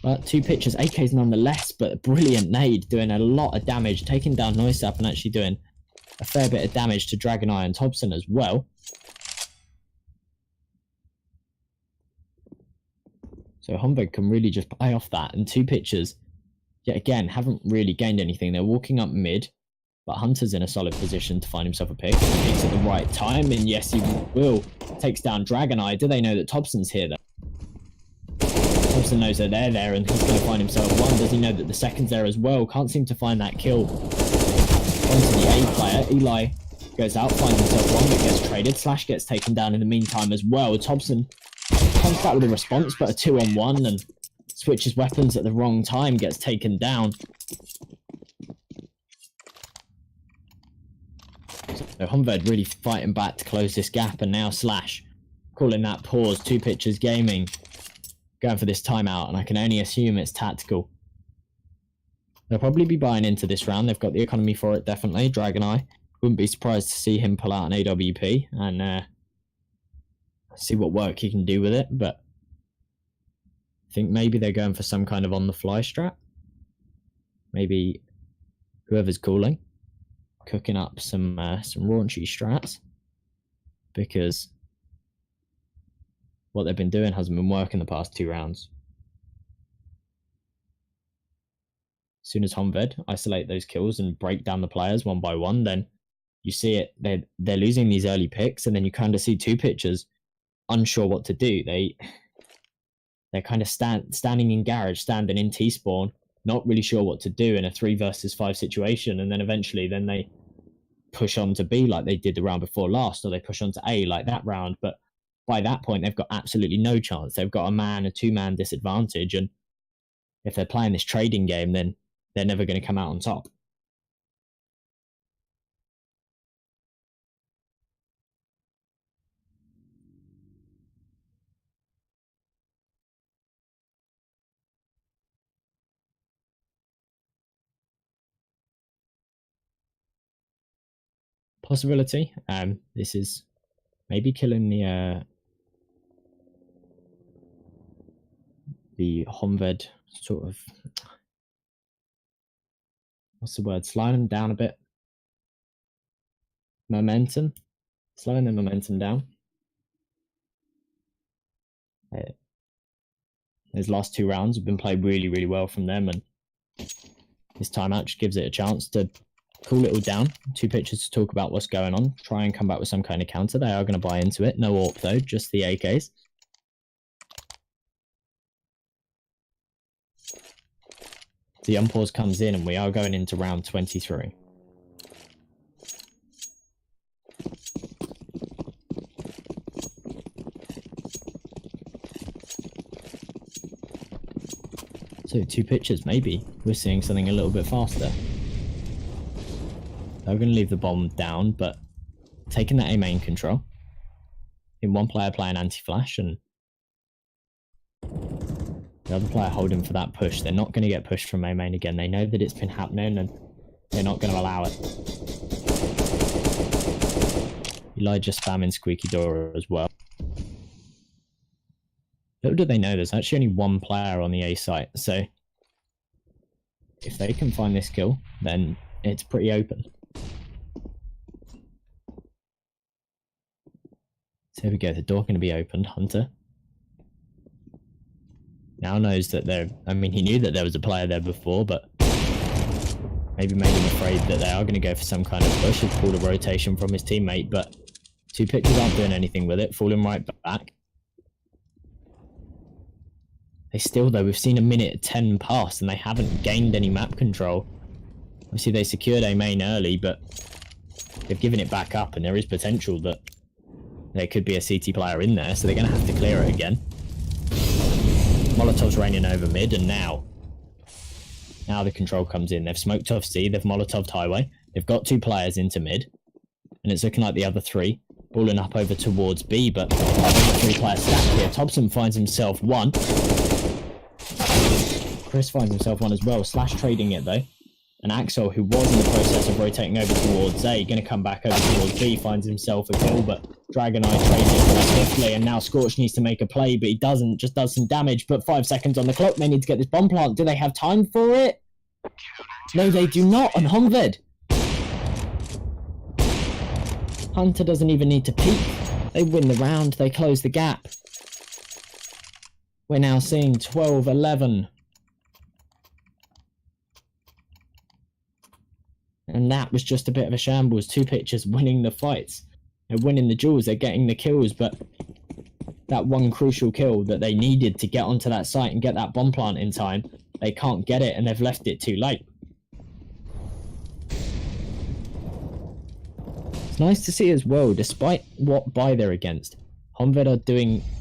Speaker 1: But TwoPictures, AKs nonetheless, but a brilliant nade, doing a lot of damage, taking down Noisap and actually doing a fair bit of damage to Dragoneye and Thompson as well. So Honvéd can really just play off that, and TwoPictures, yet again, haven't really gained anything. They're walking up mid. But Hunter's in a solid position to find himself a pick. He picks at the right time, and yes, he will. Takes down Dragoneye. Do they know that Thompson's here, though? Thompson knows that they're there, and he's going to find himself 1. Does he know that the second's there as well? Can't seem to find that kill. Onto the A player. Eli goes out, finds himself 1, but gets traded. Slash gets taken down in the meantime as well. Thompson comes back with a response, but a 2-on-1, and switches weapons at the wrong time, gets taken down. So Honvéd really fighting back to close this gap, and now Slash calling that pause. TwoPictures Gaming going for this timeout, and I can only assume it's tactical. They'll probably be buying into this round. They've got the economy for it, definitely. Dragoneye, wouldn't be surprised to see him pull out an AWP and see what work he can do with it, but I think maybe they're going for some kind of on-the-fly strat. Maybe whoever's calling, cooking up some raunchy strats, because what they've been doing hasn't been working the past 2 rounds. As soon as Honvéd isolate those kills and break down the players 1 by 1, then you see it. They're losing these early picks, and then you kind of see TwoPictures unsure what to do. They're kind of standing in garage, standing in T-spawn, not really sure what to do in a 3 versus 5 situation, and then eventually they push on to B like they did the round before last, or they push on to A like that round. But by that point, they've got absolutely no chance. They've got a 2-man disadvantage, and if they're playing this trading game, then they're never going to come out on top. Possibility. This is maybe killing the Honvéd sort of, what's the word? Slowing them down a bit. Momentum. Slowing the momentum down. Those last 2 rounds have been played really, really well from them, and this timeout just gives it a chance to cool it all down. TwoPictures to talk about what's going on, try and come back with some kind of counter. They are going to buy into it. No AWP though, just the AKs. The unpause comes in, and we are going into round 23. So TwoPictures, maybe we're seeing something a little bit faster. They're going to leave the bomb down, but taking that A main control. In one player playing anti-flash, and the other player holding for that push. They're not going to get pushed from A main again. They know that it's been happening, and they're not going to allow it. Elijah spamming squeaky door as well. Little do they know there's actually only 1 player on the A site, so if they can find this kill, then it's pretty open. There we go, the door going to be opened. Hunter now knows that I mean, he knew that there was a player there before, but maybe made him afraid that they are going to go for some kind of push. He's pulled a rotation from his teammate, but TwoPictures aren't doing anything with it, falling right back. They still, though, we've seen a minute 10 pass and they haven't gained any map control. Obviously, they secured A main early, but they've given it back up, and there is potential that there could be a CT player in there, so they're going to have to clear it again. Molotov's raining over mid, and now the control comes in. They've smoked off C, they've Molotoved highway, they've got 2 players into mid, and it's looking like the other 3 balling up over towards B, but there's a 3-player stack here. Thompson finds himself 1. Chris finds himself 1 as well, slash trading it though. And Axel, who was in the process of rotating over towards A, going to come back over towards B, finds himself a kill, but Dragon Eye trades it swiftly, and now Scorch needs to make a play, but he doesn't, just does some damage, but 5 seconds on the clock, they need to get this bomb plant. Do they have time for it? No, they do not, on Honvéd. Hunter doesn't even need to peek. They win the round, they close the gap. We're now seeing 12-11. And that was just a bit of a shambles. TwoPictures winning the fights. They're winning the duels, they're getting the kills, but that one crucial kill that they needed to get onto that site and get that bomb plant in time, they can't get it and they've left it too late. It's nice to see as well, despite what buy they're against, Honvéd are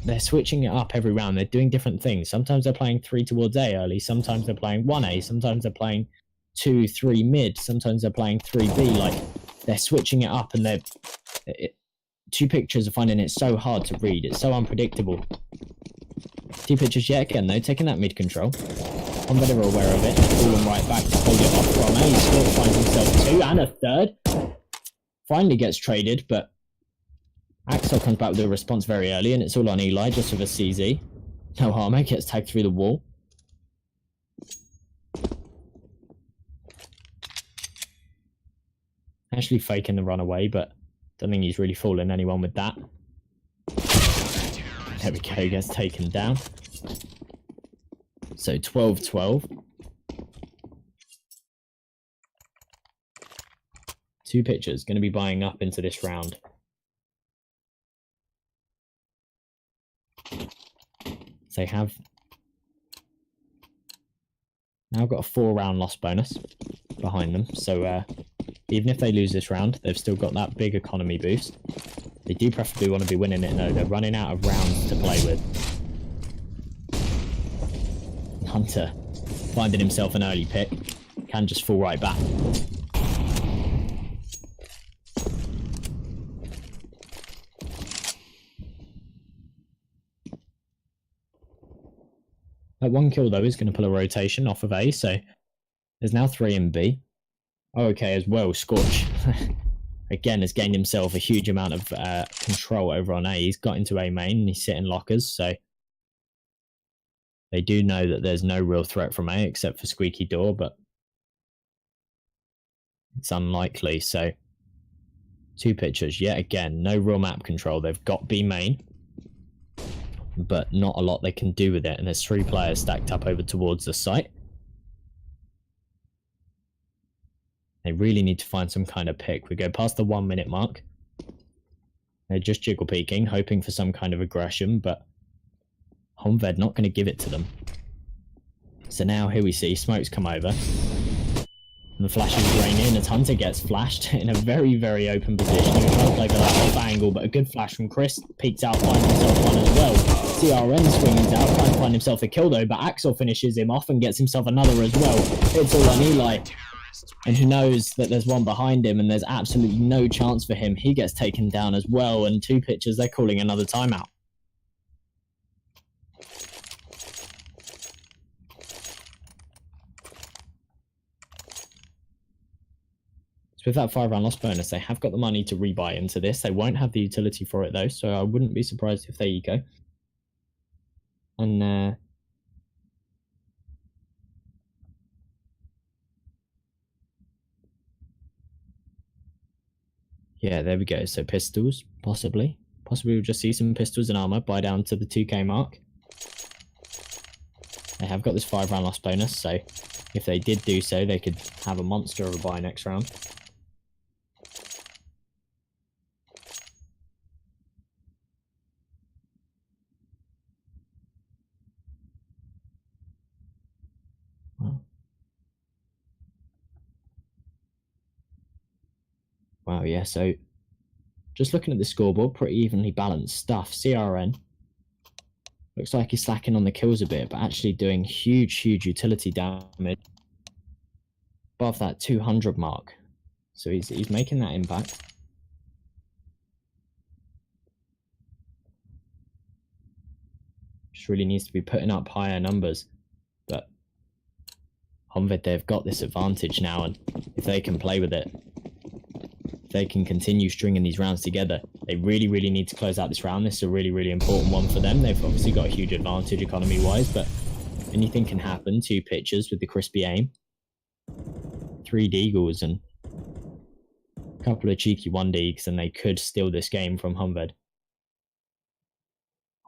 Speaker 1: they're switching it up every round. They're doing different things. Sometimes they're playing 3 towards A early, sometimes they're playing 1A, sometimes they're playing 2-3 mid, sometimes they're playing 3B. Like, they're switching it up, and TwoPictures are finding it so hard to read. It's so unpredictable. TwoPictures yet again though, taking that mid control. Honvéd are aware of it, falling right back to hold it off from A. Scorch finds himself 2 and a 3rd. Finally gets traded, but Axel comes back with a response very early, and it's all on Eli, just with a CZ. No armor, gets tagged through the wall. Actually faking the runaway, but don't think he's really fooling anyone with that. There we go, gets taken down. So 12-12. TwoPictures going to be buying up into this round. They have now got a 4-round loss bonus behind them, so even if they lose this round, they've still got that big economy boost. They do preferably want to be winning it though. They're running out of rounds to play with. Hunter finding himself an early pick, can just fall right back. That 1 kill though is going to pull a rotation off of A, so there's now 3 in B. Oh, okay, as well, Scorch again has gained himself a huge amount of control over on A. He's got into A main and he's sitting lockers, so they do know that there's no real threat from A except for Squeaky Door, but it's unlikely. So TwoPictures yet again, no real map control. They've got B main, but not a lot they can do with it, and there's 3 players stacked up over towards the site. They really need to find some kind of pick. We go past the 1 minute mark. They're just jiggle peeking, hoping for some kind of aggression, but Honvéd not going to give it to them. So now here we see smokes come over. And the flashes rain in as Hunter gets flashed in a very, very open position. He was trying to play for that off angle, but a good flash from Chris. Peeks out, finds himself 1 as well. CRN swings out, trying to find himself a kill though, but Axel finishes him off and gets himself another as well. It's all on Eli. And he knows that there's one behind him and there's absolutely no chance for him. He gets taken down as well, and TwoPictures, they're calling another timeout. So with that 5-round loss bonus, they have got the money to rebuy into this. They won't have the utility for it though, so I wouldn't be surprised if they eco. And yeah, there we go. So pistols, possibly Possibly we'll just see some pistols and armor buy down to the 2k mark. They have got this 5-round loss bonus, so if they did do so, they could have a monster of a buy next round. Wow, yeah, so just looking at the scoreboard, pretty evenly balanced stuff. CRN looks like he's slacking on the kills a bit, but actually doing huge utility damage above that 200 mark. So he's making that impact. Just really needs to be putting up higher numbers. But Honvéd, they've got this advantage now, and if they can play with it, if they can continue stringing these rounds together, they really need to close out this round. This is a really important one for them. They've obviously got a huge advantage economy-wise, but anything can happen. 2Pictures with the crispy aim. 3 deagles and a couple of cheeky 1 deags, and they could steal this game from Honvéd.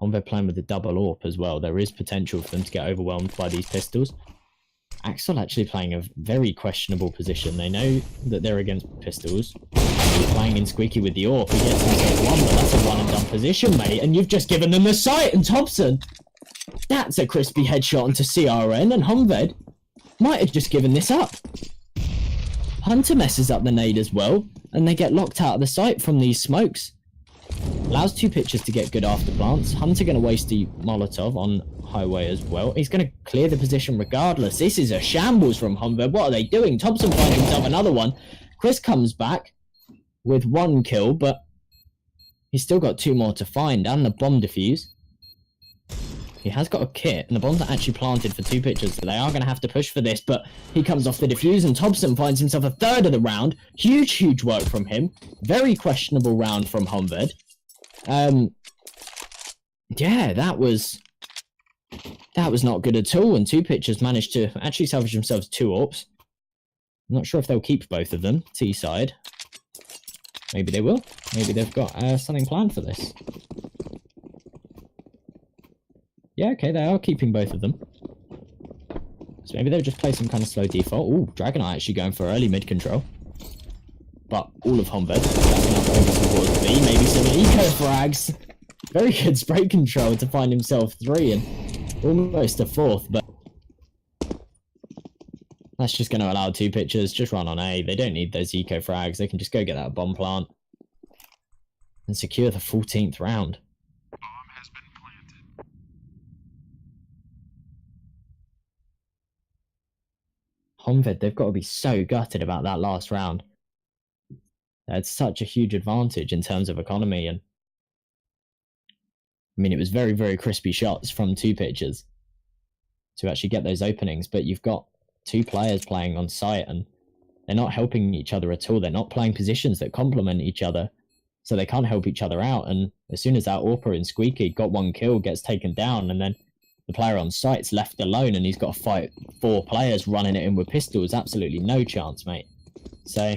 Speaker 1: Honvéd playing with the double AWP as well. There is potential for them to get overwhelmed by these pistols. Axel actually playing a very questionable position. They know that they're against pistols. He's playing in Squeaky with the AWP. He gets himself one, but that's a one and done position, mate. And you've just given them the sight. And Thompson, that's a crispy headshot onto CRN. And Honvéd might have just given this up. Hunter messes up the nade as well, and they get locked out of the sight from these smokes. Allows 2Pictures to get good after plants. Hunter going to waste the Molotov on highway as well. He's going to clear the position regardless. This is a shambles from Honvéd. What are they doing? Thompson finds himself another one. Chris comes back with 1 kill, but he's still got 2 more to find, and the bomb defuse. He has got a kit, and the bombs are actually planted for 2Pictures, so they are going to have to push for this, but he comes off the defuse, and Thompson finds himself a 3rd of the round. Huge work from him. Very questionable round from Honvéd. Yeah, that was not good at all, and 2Pictures managed to actually salvage themselves 2 AWPs. I'm not sure if they'll keep both of them, T side. Maybe they will. Maybe they've got something planned for this. Yeah, okay, they are keeping both of them. So maybe they'll just play some kind of slow default. Ooh, Dragonite actually going for early mid control. But all of Honvéd backing up over towards B. Maybe some eco frags. Very good spray control to find himself 3 and almost a 4th, but that's just going to allow 2Pictures just run on A. They don't need those eco frags. They can just go get that bomb plant and secure the 14th round. Honvéd, they've got to be so gutted about that last round. It's such a huge advantage in terms of economy, and I mean, it was very crispy shots from 2Pictures to actually get those openings, but you've got 2 players playing on site, and they're not helping each other at all. They're not playing positions that complement each other, so they can't help each other out, and as soon as that AWPer in Squeaky got 1 kill, gets taken down, and then the player on site's left alone, and he's got to fight 4 players running it in with pistols. Absolutely no chance, mate. So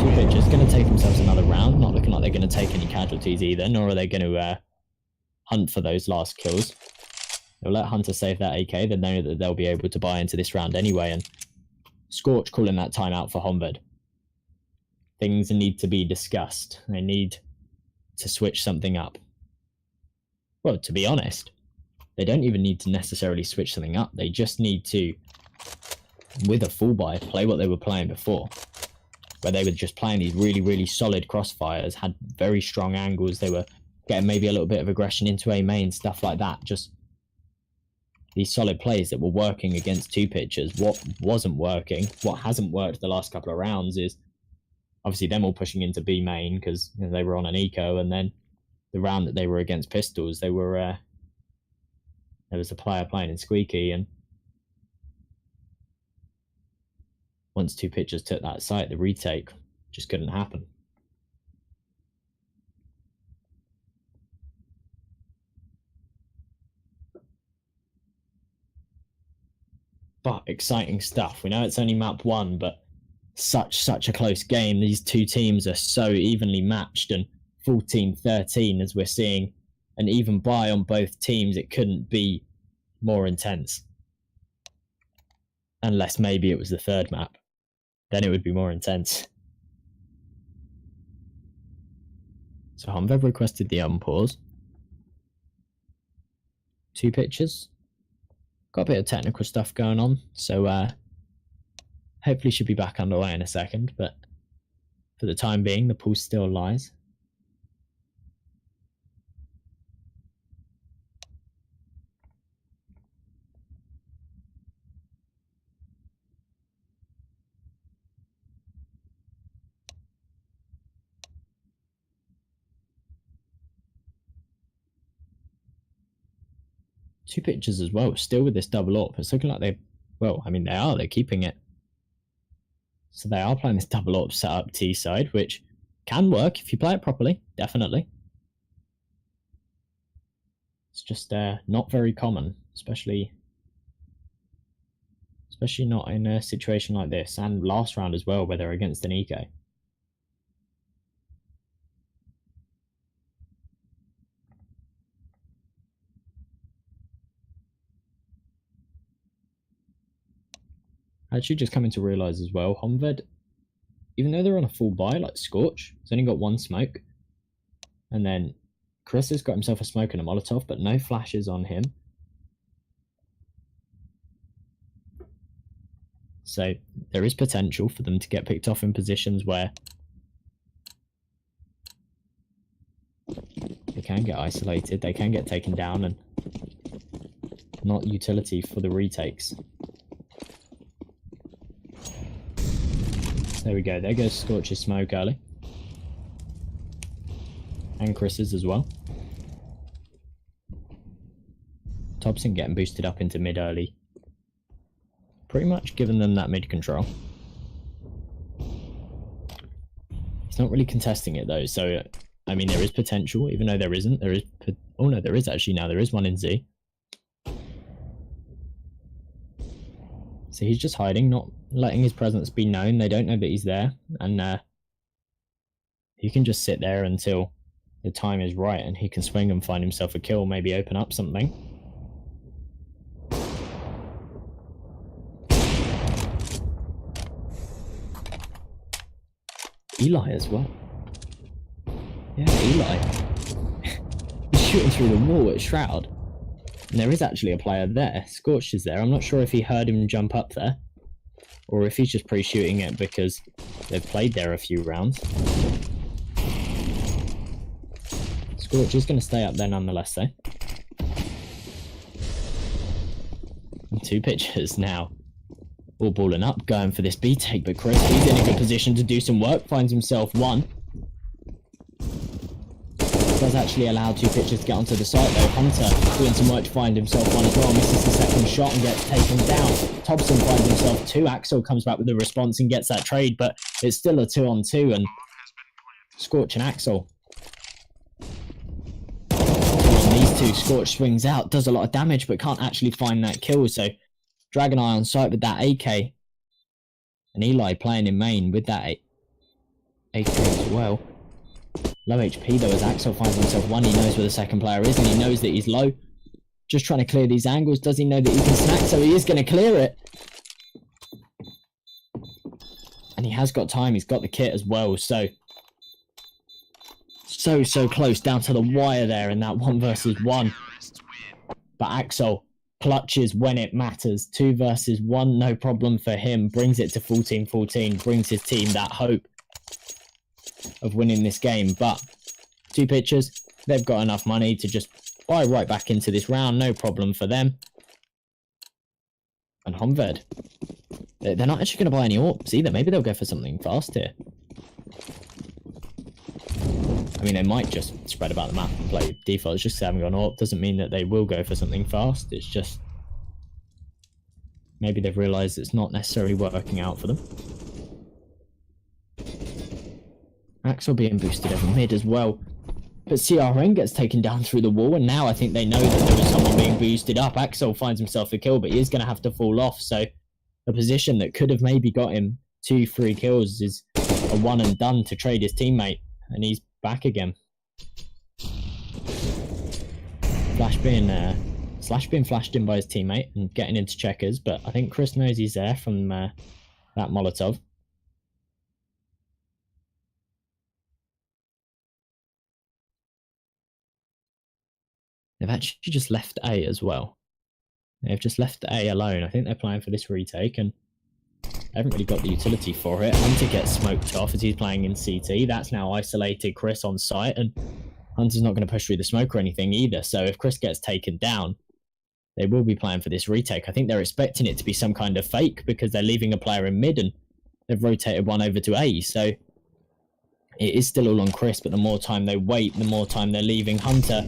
Speaker 1: 2Pictures going to take themselves another round. Not looking like they're going to take any casualties either, nor are they going to hunt for those last kills. They'll let Hunter save that AK. They know that they'll be able to buy into this round anyway, and Scorch calling that timeout for Honvéd. Things need to be discussed. They need to switch something up. Well, to be honest, they don't even need to necessarily switch something up. They just need to, with a full buy, play what they were playing before, where they were just playing these really solid crossfires, had very strong angles. They were getting maybe a little bit of aggression into A main, stuff like that. Just these solid plays that were working against 2Pictures. What wasn't working, what hasn't worked the last couple of rounds is obviously them all pushing into B main because they were on an eco, and then the round that they were against pistols, they were there was a player playing in Squeaky, and once 2Pictures took that site, the retake just couldn't happen. But exciting stuff. We know it's only map 1, but such a close game. These two teams are so evenly matched, and 14-13 as we're seeing an even buy on both teams. It couldn't be more intense. Unless maybe it was the third map. Then it would be more intense. So Honvéd requested the unpause. TwoPictures. Got a bit of technical stuff going on, so hopefully should be back underway in a second, but for the time being, the pause still lies. TwoPictures as well, still with this double up. It's looking like they, well, I mean, they're keeping it. So they are playing this double up set up T side, which can work if you play it properly, definitely. It's just not very common, especially not in a situation like this, and last round as well, where they're against an eco. Actually, just coming to realise as well, Honvéd, even though they're on a full buy, like Scorch, he's only got one smoke. And then Chris has got himself a smoke and a Molotov, but no flashes on him. So there is potential for them to get picked off in positions where they can get isolated, they can get taken down, and not utility for the retakes. There we go, there goes Scorch's smoke early. And Chris's as well. Thompson getting boosted up into mid early. Pretty much giving them that mid control. He's not really contesting it though, so I mean there is potential, even though there isn't. There is, oh no, there is actually now. There is one in Z. So he's just hiding, not letting his presence be known. They don't know that he's there, and he can just sit there until the time is right, and he can swing and find himself a kill, maybe open up something. Eli as well. Yeah, Eli. He's shooting through the wall at Shroud. And there is actually a player there. Scorched is there. I'm not sure if he heard him jump up there, or if he's just pre-shooting it because they've played there a few rounds. Scorch is going to stay up there nonetheless though. And TwoPictures now all balling up, going for this B take, but Chris, he's in a good position to do some work, finds himself one. Does actually allow TwoPictures to get onto the site though. Hunter doing some work to find himself one as well, misses the second shot and gets taken down. Thompson finds himself two. Axel comes back with the response and gets that trade, but it's still a 2-on-2, and Scorch and Axel. And these two, Scorch swings out, does a lot of damage, but can't actually find that kill, so Dragon Eye on site with that AK. And Eli playing in main with that AK as well. Low HP though, as Axel finds himself one. He knows where the second player is, and he knows that he's low. Just trying to clear these angles. Does he know that he can snack? So he is going to clear it. And he has got time. He's got the kit as well. So close down to the wire there in that 1 versus 1. But Axel clutches when it matters. 2 versus 1, no problem for him. Brings it to 14-14. Brings his team that hope of winning this game. But TwoPictures, they've got enough money to just buy right back into this round, no problem for them. And Honvéd, they're not actually going to buy any AWPs either. Maybe they'll go for something fast here. I mean, they might just spread about the map and play default. It's just having got an AWP doesn't mean that they will go for something fast. It's just maybe they've realised it's not necessarily working out for them. Axel being boosted over mid as well. But CRN gets taken down through the wall, and now I think they know that there was someone being boosted up. Axel finds himself a kill, but he is going to have to fall off. So a position that could have maybe got him 2-3 kills is a one and done to trade his teammate, and he's back again. Slash being flashed in by his teammate and getting into checkers, but I think Chris knows he's there from that Molotov. They've actually just left A as well. They've just left A alone. I think they're playing for this retake, and they haven't really got the utility for it. Hunter gets smoked off as he's playing in CT. That's now isolated Chris on site, and Hunter's not going to push through the smoke or anything either. So if Chris gets taken down, they will be playing for this retake. I think they're expecting it to be some kind of fake because they're leaving a player in mid and they've rotated one over to A. So it is still all on Chris, but the more time they wait, the more time they're leaving Hunter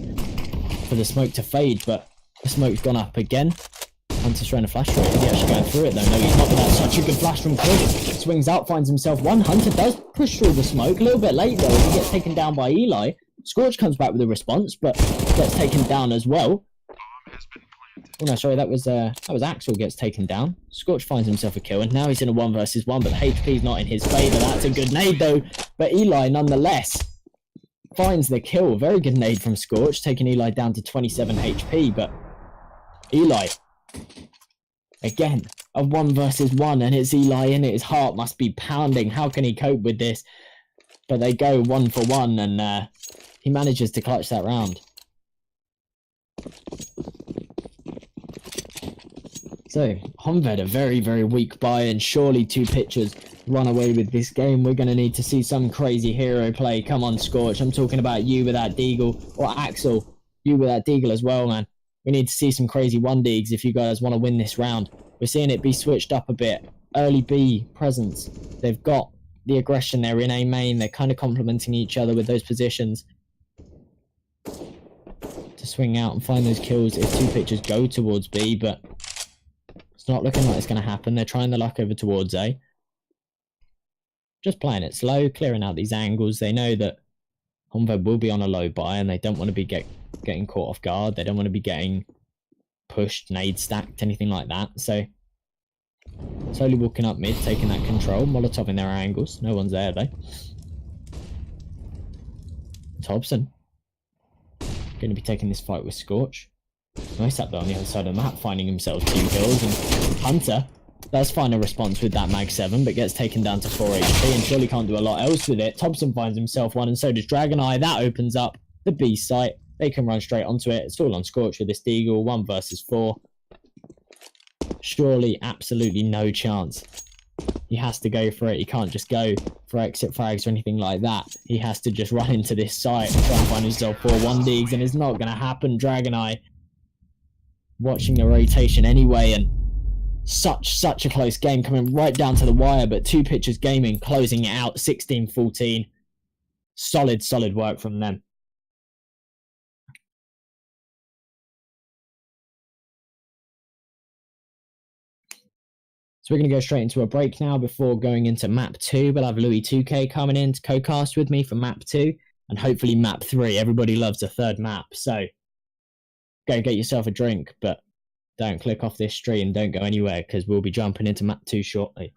Speaker 1: for the smoke to fade. But the smoke's gone up again. Hunter's trying to flash through it. Is he actually going through it though? No, he's not. That's such a good flash from Chris. Swings out, finds himself one. Hunter does push through the smoke. A little bit late though. He gets taken down by Eli. Scorch comes back with a response, but gets taken down as well. Oh no, sorry, that was Axel gets taken down. Scorch finds himself a kill, and now he's in a 1 versus 1, but the HP's not in his favour. That's a good nade though, but Eli nonetheless finds the kill. Very good nade from Scorch, taking Eli down to 27 HP, but Eli, again, a 1 versus 1, and it's Eli in it. His heart must be pounding. How can he cope with this? But they go 1 for 1, and he manages to clutch that round. So, Honvéd a very, very weak buy, and surely TwoPictures run away with this game. We're going to need to see some crazy hero play. Come on, Scorch. I'm talking about you with that Deagle, or Axel, you with that Deagle as well, man. We need to see some crazy 1-digs if you guys want to win this round. We're seeing it be switched up a bit. Early B presence. They've got the aggression. They're in A main. They're kind of complementing each other with those positions. To swing out and find those kills if TwoPictures go towards B, but it's not looking like it's going to happen. They're trying the luck over towards A. Just playing it slow, clearing out these angles. They know that Honvéd will be on a low buy, and they don't want to be getting caught off guard. They don't want to be getting pushed, nade stacked, anything like that. So slowly walking up mid, taking that control. Molotov in their angles. No one's there though. Thompson going to be taking this fight with Scorch. Nice up there on the other side of the map, finding himself 2 kills. And Hunter does find a response with that Mag 7, but gets taken down to 4 HP and surely can't do a lot else with it. Thompson finds himself one, and so does DragonEye. That opens up the B site. They can run straight onto it. It's all on Scorch with this Deagle, 1 versus 4. Surely absolutely no chance. He has to go for it. He can't just go for exit frags or anything like that. He has to just run into this site and try and find himself 4 1-digs, and it's not going to happen. DragonEye watching the rotation anyway, and such a close game coming right down to the wire, but TwoPictures Gaming closing it out 16-14. Solid work from them. So we're going to go straight into a break now before going into map 2. We'll have Louis 2K coming in to co-cast with me for map 2, and hopefully map 3. Everybody loves a third map, so go get yourself a drink, but don't click off this stream, don't go anywhere, because we'll be jumping into map 2 shortly.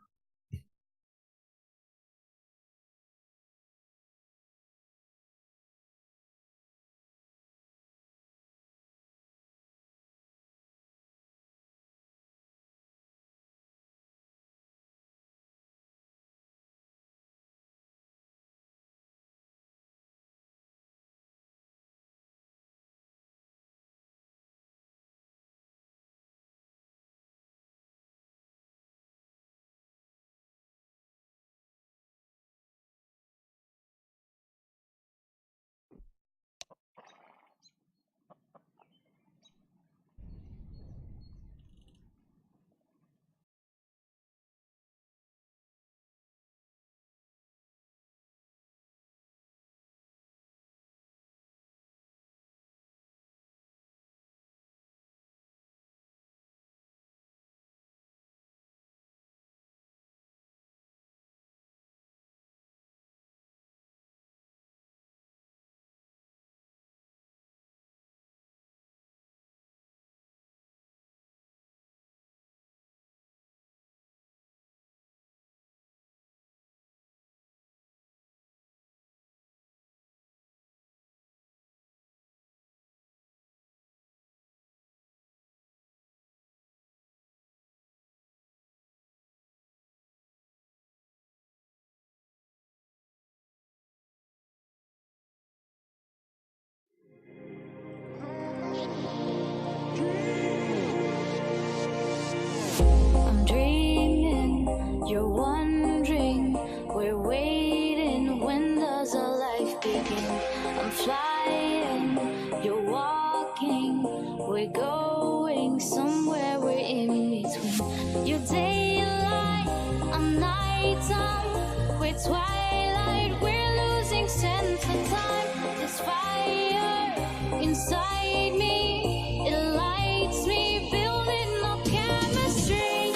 Speaker 2: I'm flying, you're walking, we're going somewhere, we're in between. You're daylight, I'm nighttime, we're twilight, we're losing sense of time. There's fire inside me, it lights me, building up chemistry,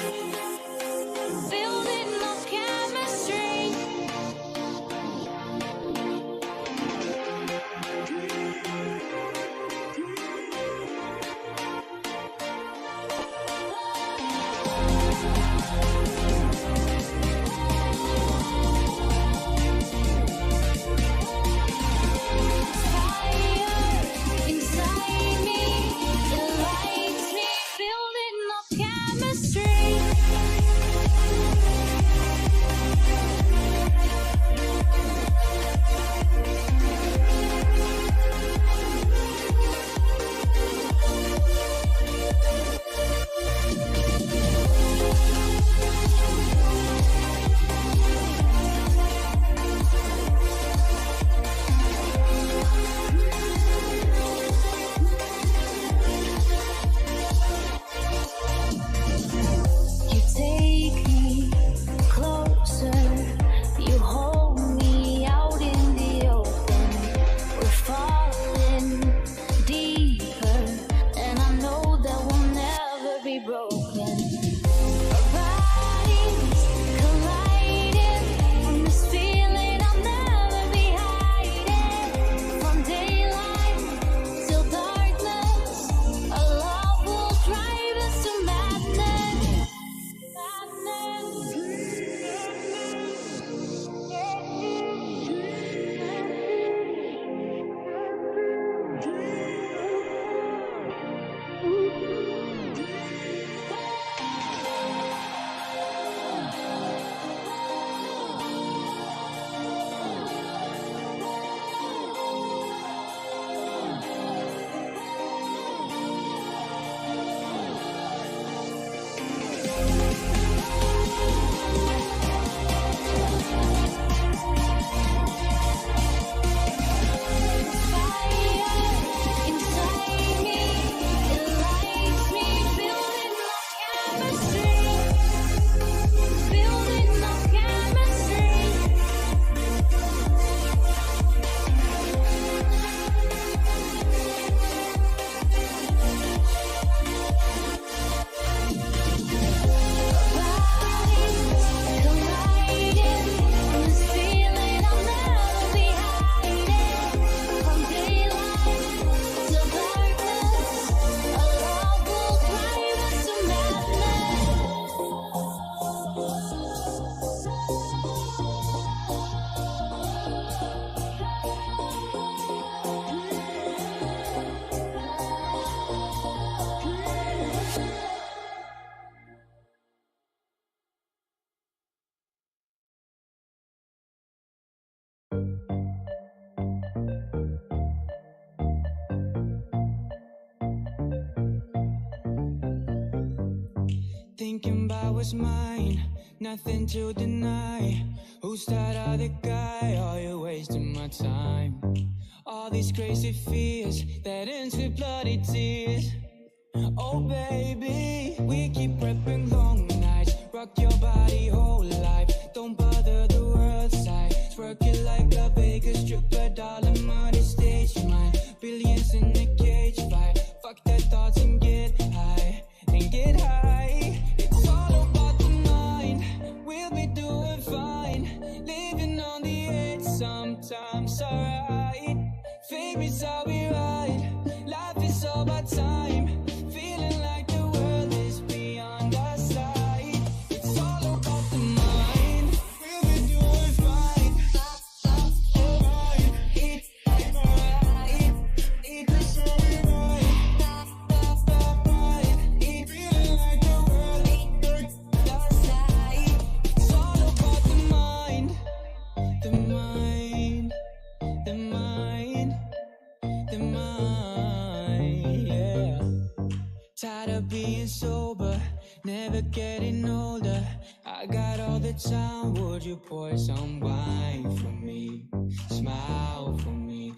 Speaker 2: building up chemistry.
Speaker 3: Thinking about what's mine, nothing to deny. Who's that other guy? Are you wasting my time? All these crazy fears that ends with bloody tears. Oh baby, we keep prepping long nights. Rock your body whole life. Don't bother the world side. Twerk it like a Vegas stripper, dollar money stage mine. Billions in a cage fight. Fuck their thoughts and get high. And get high. It's all about the mind. We'll be doing fine. Living on the edge sometimes, alright. Fame is how we ride. Life is all about time. Feeling like the world is beyond our sight. It's all about the mind. We'll be doing fine. Alright. It's alright. It's how we ride. Feeling like the world is beyond our sight. It's all about the mind. The mind. The mind. The mind, yeah. Tired of being sober, never getting older. I got all the time, would you pour some wine for me? Smile for me.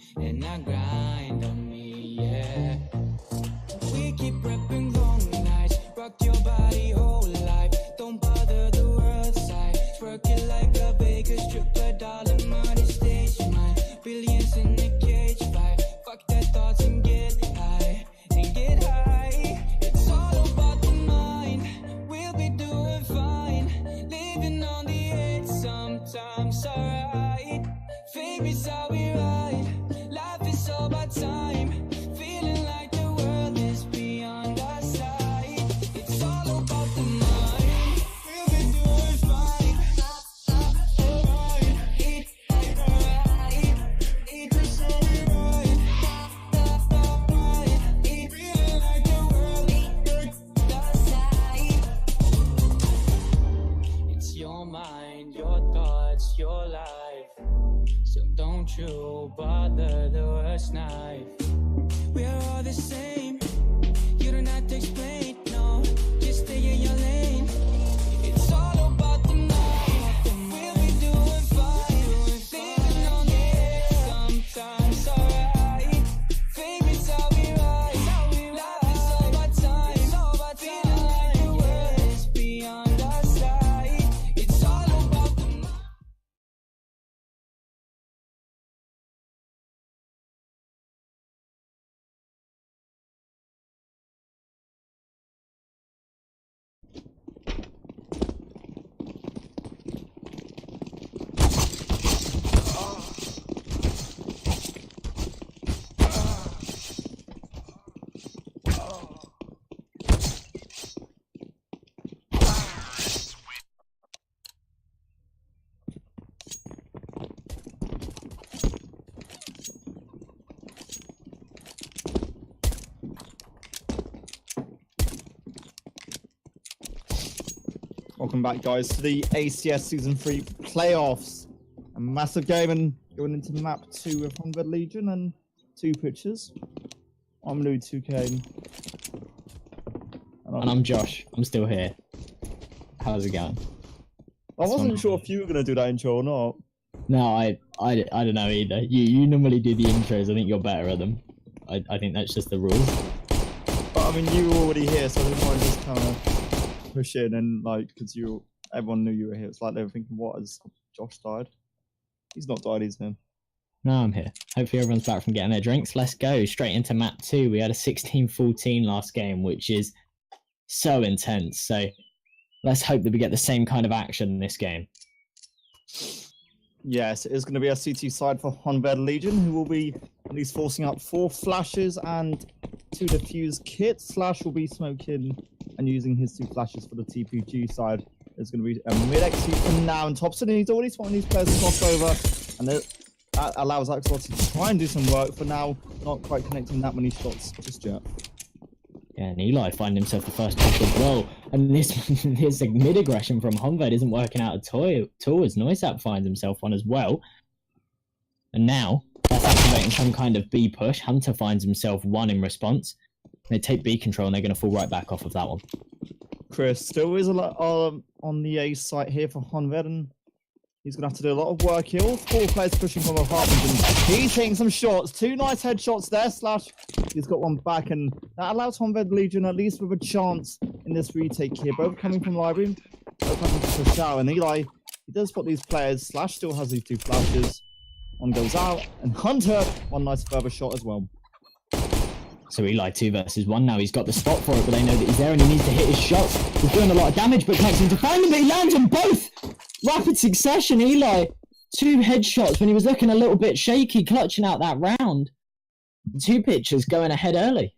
Speaker 3: first knife. We're all the same. You don't have to explain, no. Just stay in your lane. It's all about the night. We'll be doing fine. Living on the edge, sometimes alright. Figures I'll be right. Life is all about time. Feeling like the world is beyond our sight. It's all about the night.
Speaker 4: Welcome back, guys, to the ACS Season 3 playoffs. A massive game and going into map 2 with Honvéd Legion and TwoPictures. I'm Louis 2K.
Speaker 1: And I'm Josh. I'm still here. How's it going?
Speaker 4: I wasn't sure if you were going to do that intro or not.
Speaker 1: No, I don't know either. You normally do the intros. I think you're better at them. I think that's just the rules.
Speaker 4: But I mean, you were already here, so I didn't mind just kind of push in and like, because everyone knew you were here. It's like they were thinking, what, has Josh died? He's not died, he's here.
Speaker 1: No, I'm here. Hopefully everyone's back from getting their drinks. Let's go straight into map 2. We had a 16-14 last game, which is so intense. So let's hope that we get the same kind of action this game.
Speaker 4: Yes, it is going to be a CT side for Honvéd Legion, who will be at least forcing up 4 flashes and 2 defuse kits. Slash will be smoking and using his 2 flashes for the TPG side. There's going to be a mid-execute for now, and Thompson, he's already spotting these players to cross over, and that allows Axel to try and do some work. For now, not quite connecting that many shots just yet.
Speaker 1: Yeah, and Eli finding himself the first push as well. And this mid-aggression from Honvéd isn't working out at all as Noisap finds himself one as well. And now, that's activating some kind of B push. Hunter finds himself one in response. They take B control and they're going to fall right back off of that one.
Speaker 4: Chris still is a lot on the A site here for Honvéd, and he's going to have to do a lot of work here. All 4 players pushing from apartment, and he's hitting some shots. 2 nice headshots there. Slash, he's got one back, and that allows Honvéd Legion at least with a chance in this retake here. Both coming from library, both having to push out, and Eli, he does spot these players. Slash still has these 2 flashes. One goes out, and Hunter, one nice further shot as well.
Speaker 1: So Eli 2 versus 1 now. He's got the spot for it, but they know that he's there and he needs to hit his shots. He's doing a lot of damage, but can't seem to find them, but he lands them both! Rapid succession, Eli. 2 headshots when he was looking a little bit shaky, clutching out that round. TwoPictures going ahead early.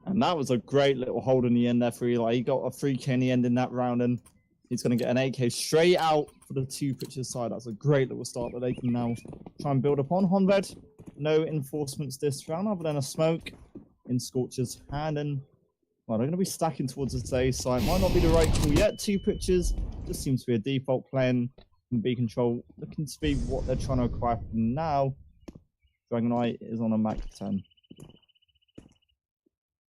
Speaker 4: And that was a great little hold in the end there for Eli. He got a 3K in the end in that round, and he's going to get an 8K straight out for the TwoPictures side. That's a great little start that they can now try and build upon. Honvéd, no enforcements this round other than a smoke in Scorcher's hand. And, well, they're going to be stacking towards the A side. Might not be the right call yet. TwoPictures just seems to be a default playing in B control. Looking to be what they're trying to acquire for now. Dragon Knight is on a max 10.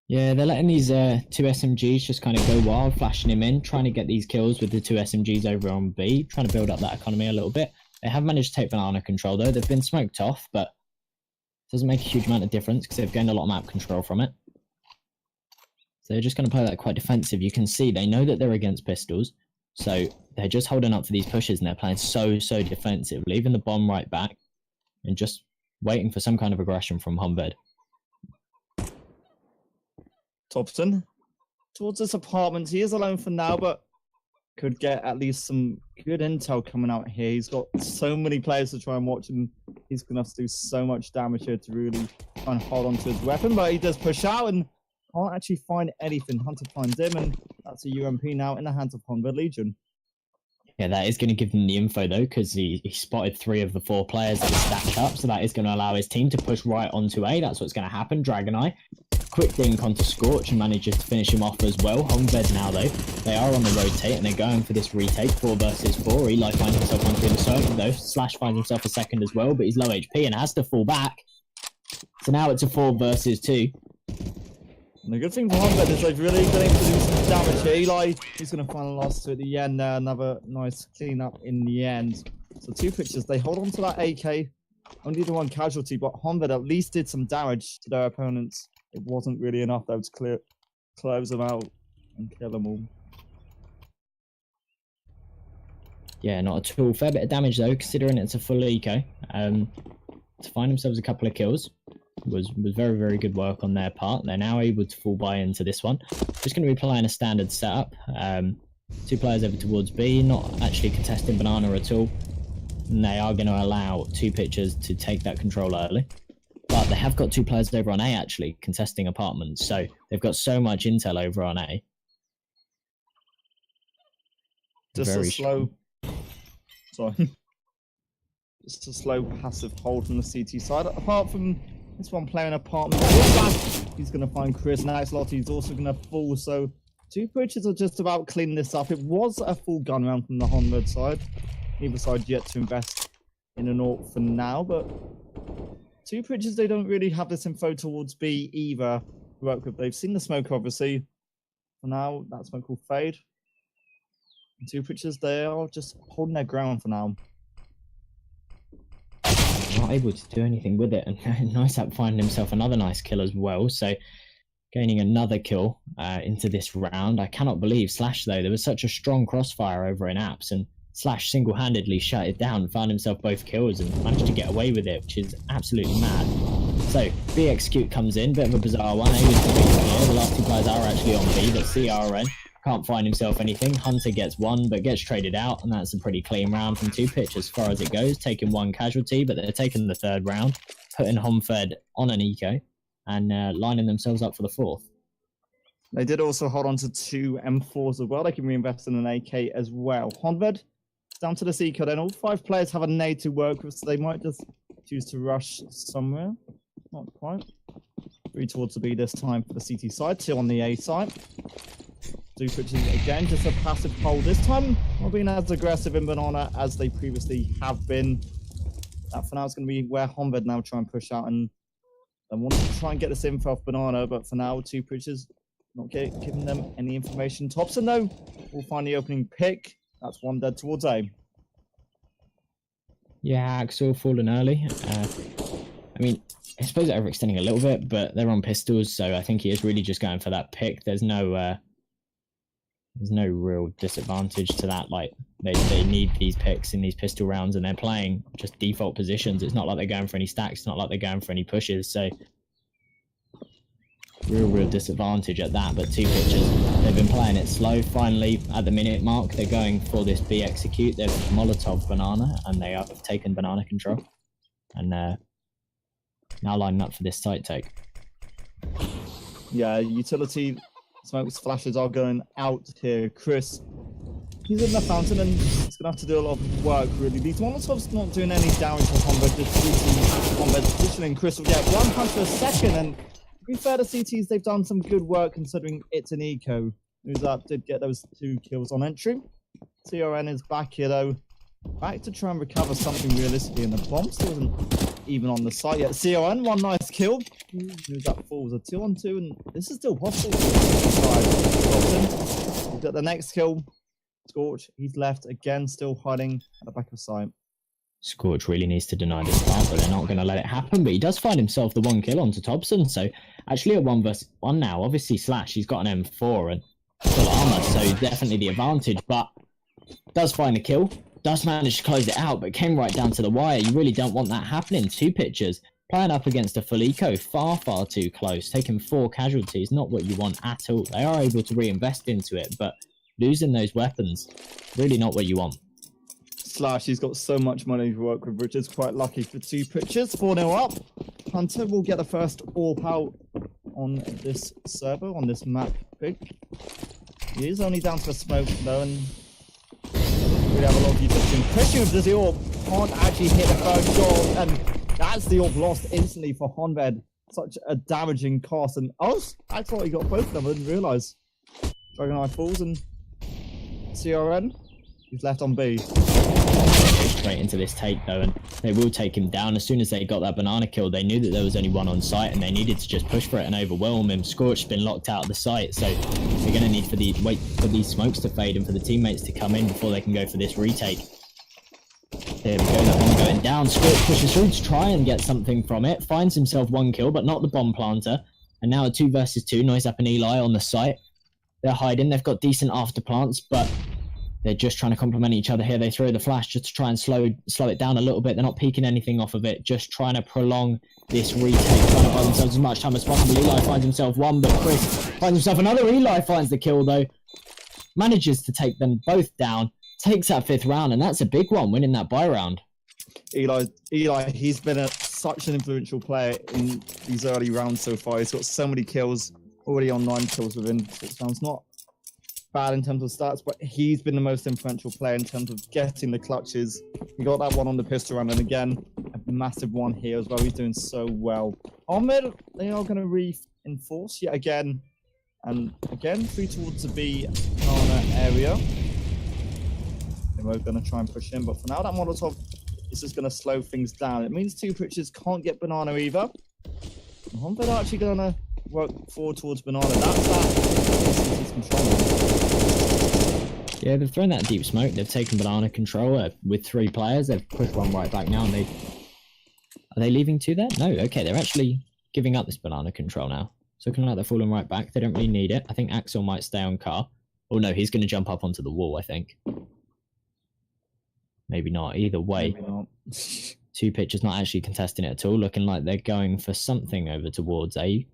Speaker 1: Yeah, they're letting these 2 SMGs just kind of go wild, flashing him in, trying to get these kills with the 2 SMGs over on B, trying to build up that economy a little bit. They have managed to take banana control though. They've been smoked off, but it doesn't make a huge amount of difference because they've gained a lot of map control from it. So they're just going to play that quite defensive. You can see they know that they're against pistols, so they're just holding up for these pushes and they're playing so defensive, leaving the bomb right back and just waiting for some kind of aggression from Honvéd.
Speaker 4: Thompson towards this apartment. He is alone for now, but could get at least some good intel coming out here. He's got so many players to try and watch, and he's going to have to do so much damage here to really try and hold on to his weapon. But he does push out and can't actually find anything. Hunter finds him, and that's a UMP now in the hands of Honvéd Legion.
Speaker 1: Yeah, that is going to give them the info though, because he spotted 3 of the 4 players that are stacked up, so that is going to allow his team to push right onto A. That's what's going to happen. Dragon Eye quick dink onto Scorch and manages to finish him off as well. Honvéd now though, they are on the rotate and they're going for this retake, 4 versus 4. Eli finds himself on through the circle though. Slash finds himself a second as well, but he's low HP and has to fall back. So now it's a 4 versus 2.
Speaker 4: And the good thing for Honvéd is they've really been able to do some damage here. Eli, he's going to find a loss to at the end there. Another nice clean up in the end. So TwoPictures, they hold on to that AK. Only the 1 casualty, but Honvéd at least did some damage to their opponents. It wasn't really enough though to close them out and kill them all.
Speaker 1: Yeah, not at all. Fair bit of damage though, considering it's a full eco. To find themselves a couple of kills was very, very good work on their part. They're now able to fall buy into this one. Just going to be playing a standard setup. 2 players over towards B, not actually contesting banana at all. And they are going to allow TwoPictures to take that control early. But they have got 2 players over on A actually contesting apartments. So they've got so much intel over on A.
Speaker 4: Just
Speaker 1: Very
Speaker 4: a slow... Sorry. Just a slow passive hold from the CT side. Apart from this one playing apartment, he's going to find Chris. And Axolotl also going to fall. So TwoPictures are just about cleaning this up. It was a full gun round from the Honvéd side. Neither side yet to invest in an AWP for now. But TwoPictures, they don't really have this info towards B either to work with. They've seen the smoke, obviously. For now, that smoke will fade. And TwoPictures, they are just holding their ground for now.
Speaker 1: Not able to do anything with it, and Nice App finding himself another nice kill as well, so gaining another kill into this round. I cannot believe Slash though, there was such a strong crossfire over in Apps and Slash single-handedly shut it down, found himself both kills and managed to get away with it, which is absolutely mad. So B Execute comes in, bit of a bizarre one, able to make it clear. The last 2 players are actually on B, but CRN can't find himself anything. Hunter gets 1, but gets traded out, and that's a pretty clean round from TwoPictures as far as it goes, taking 1 casualty, but they're taking the 3rd round, putting Honvéd on an eco, and lining themselves up for the 4th.
Speaker 4: They did also hold on to 2 M4s as well. They can reinvest in an AK as well. Honvéd down to the eco, then all 5 players have a nade to work with, so they might just choose to rush somewhere. Not quite. 3 towards the B this time for the CT side, 2 on the A side. TwoPictures again, just a passive hold. This time, not being as aggressive in banana as they previously have been. That for now is going to be where Honvéd now try and push out, and they want to try and get this info off banana, but for now, TwoPictures not giving them any information. Thompson though will find the opening pick. That's 1 dead towards A.
Speaker 1: Yeah, Axel falling early. I mean, I suppose they're overextending a little bit, but they're on pistols, so I think he is really just going for that pick. There's no real disadvantage to that. Like they need these picks in these pistol rounds, and they're playing just default positions. It's not like they're going for any stacks. It's not like they're going for any pushes. So real disadvantage at that. But TwoPictures, they've been playing it slow. Finally, at the minute mark, they're going for this B Execute. They've Molotov banana, and they have taken banana control, and now lining up for this site take.
Speaker 4: Yeah, utility smokes flashes are going out here. Chris, he's in the fountain and he's gonna have to do a lot of work really. These Molotovs not doing any damage to Honvéd, just shooting Honvéd's positioning. Chris will get 1 punch per second, and to be fair to CTs, they've done some good work considering it's an eco. Who's up did get those 2 kills on entry. CRN is back here though, back to try and recover something realistically, and the bomb still isn't even on the site yet. CRN, 1 nice kill. Who's up falls a 2-on-2, and this is still possible. We've got the next kill. Scorch, he's left again, still hiding at the back of site.
Speaker 1: Scorch really needs to deny this start, but they're not going to let it happen. But he does find himself the 1 kill onto Thompson, so actually at 1 versus 1 now. Obviously Slash, he's got an M4 and full armor, so definitely the advantage, but does find a kill. Does manage to close it out, but came right down to the wire. You really don't want that happening. TwoPictures playing up against a full eco, far too close, taking 4 casualties, not what you want at all. They are able to reinvest into it, but losing those weapons, really not what you want.
Speaker 4: Slash, he's got so much money to work with, which is quite lucky for TwoPictures. 4-0 up. Hunter will get the first AWP out on this server, on this map pick. He is only down to a smoke though, and we have a lot of utility. Christian with the AWP can't actually hit the first shot, and that's the AWP lost instantly for Honvéd. such a damaging cost. And I thought he got both of them. I didn't realise. Dragon Eye falls and CRN, he's left on B.
Speaker 1: Straight into this take though, and they will take him down. As soon as they got that banana kill, they knew that there was only one on site, and they needed to just push for it and overwhelm him. Scorch's been locked out of the site, so they're going to need wait for these smokes to fade and for the teammates to come in before they can go for this retake. There we go, that one going down. Scorch pushes through to try and get something from it. Finds himself one kill, but not the bomb planter. And now a 2 versus 2, Noisap and Eli on the site. They're hiding. They've got decent after plants, but they're just trying to complement each other here. They throw the flash just to try and slow it down a little bit. They're not peeking anything off of it, just trying to prolong this retake, trying to buy themselves as much time as possible. Eli finds himself one, but Chris finds himself another. Eli finds the kill though. Manages to take them both down. Takes that 5th round, and that's a big one, winning that buy round.
Speaker 4: Eli, he's been such an influential player in these early rounds so far. He's got so many kills, already on 9 kills within 6 rounds. Not bad in terms of stats, but he's been the most influential player in terms of getting the clutches. He got that one on the pistol round, and again, a massive one here as well. He's doing so well. Honvéd, they are going to reinforce yet again, and again, 3 towards the B banana area. And we're going to try and push in, but for now, that Molotov is just going to slow things down. It means TwoPictures can't get banana either. And Honvéd are actually going to work forward towards banana. That's that. Control.
Speaker 1: Yeah, they've thrown that deep smoke. They've taken banana control with 3 players. They've pushed one right back now, and are they leaving 2 there? No, okay, they're actually giving up this banana control now. It's looking like they're falling right back. They don't really need it. I think Axel might stay on car. Oh no, he's going to jump up onto the wall, I think. Maybe not. Either way,
Speaker 4: Maybe not.
Speaker 1: TwoPictures not actually contesting it at all. Looking like they're going for something over towards A.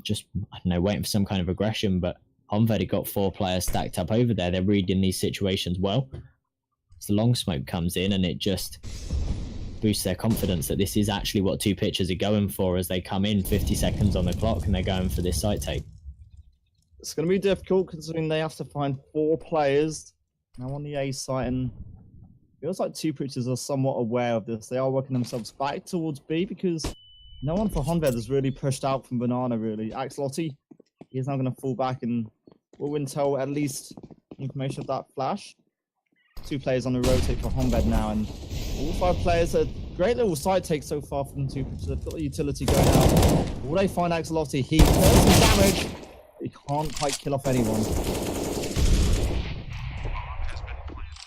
Speaker 1: Just, I don't know, waiting for some kind of aggression, but Honvéd got 4 players stacked up over there. They're reading these situations well. As the long smoke comes in, and it just boosts their confidence that this is actually what TwoPictures are going for as they come in 50 seconds on the clock and they're going for this site take.
Speaker 4: It's going to be difficult considering they have to find 4 players now on the A site, and it feels like TwoPictures are somewhat aware of this. They are working themselves back towards B because no one for Honvéd has really pushed out from banana, really. Axlotti, he is now going to fall back, and will intel at least information of that flash. 2 players on the rotate for Honvéd now, and all 5 players, a great little side take so far from TwoPictures. They've got the utility going out. Will they find Axlotti? He does some damage. He can't quite kill off anyone.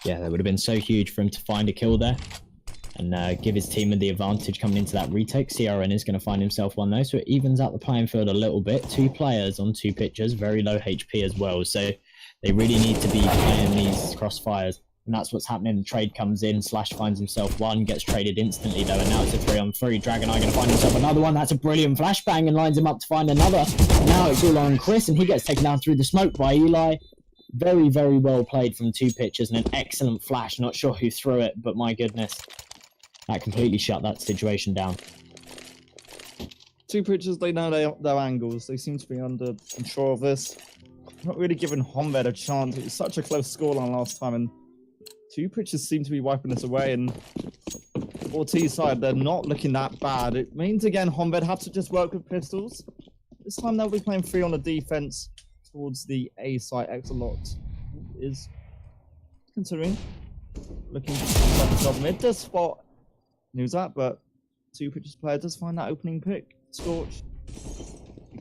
Speaker 1: Yeah, that would have been so huge for him to find a kill there and give his team the advantage coming into that retake. CRN is going to find himself one though, so it evens out the playing field a little bit. 2 players on TwoPictures, very low HP as well, so they really need to be playing these crossfires, and that's what's happening. The trade comes in, Slash finds himself one, gets traded instantly though, and now it's a 3-on-3. Dragon Eye going to find himself another one. That's a brilliant flashbang and lines him up to find another. Now it's all on Chris, and he gets taken down through the smoke by Eli. Very, very well played from TwoPictures, and an excellent flash. Not sure who threw it, but my goodness, that completely shut that situation down.
Speaker 4: TwoPictures, they know their angles. They seem to be under control of this. Not really giving Honvéd a chance. It was such a close scoreline last time, and TwoPictures seem to be wiping this away. And for T side, they're not looking that bad. It means again Honvéd have to just work with pistols. This time they'll be playing 3 on the defense towards the A site. Exolot is considering looking for himself mid to spot news that, but TwoPictures player does find that opening pick. Scorch.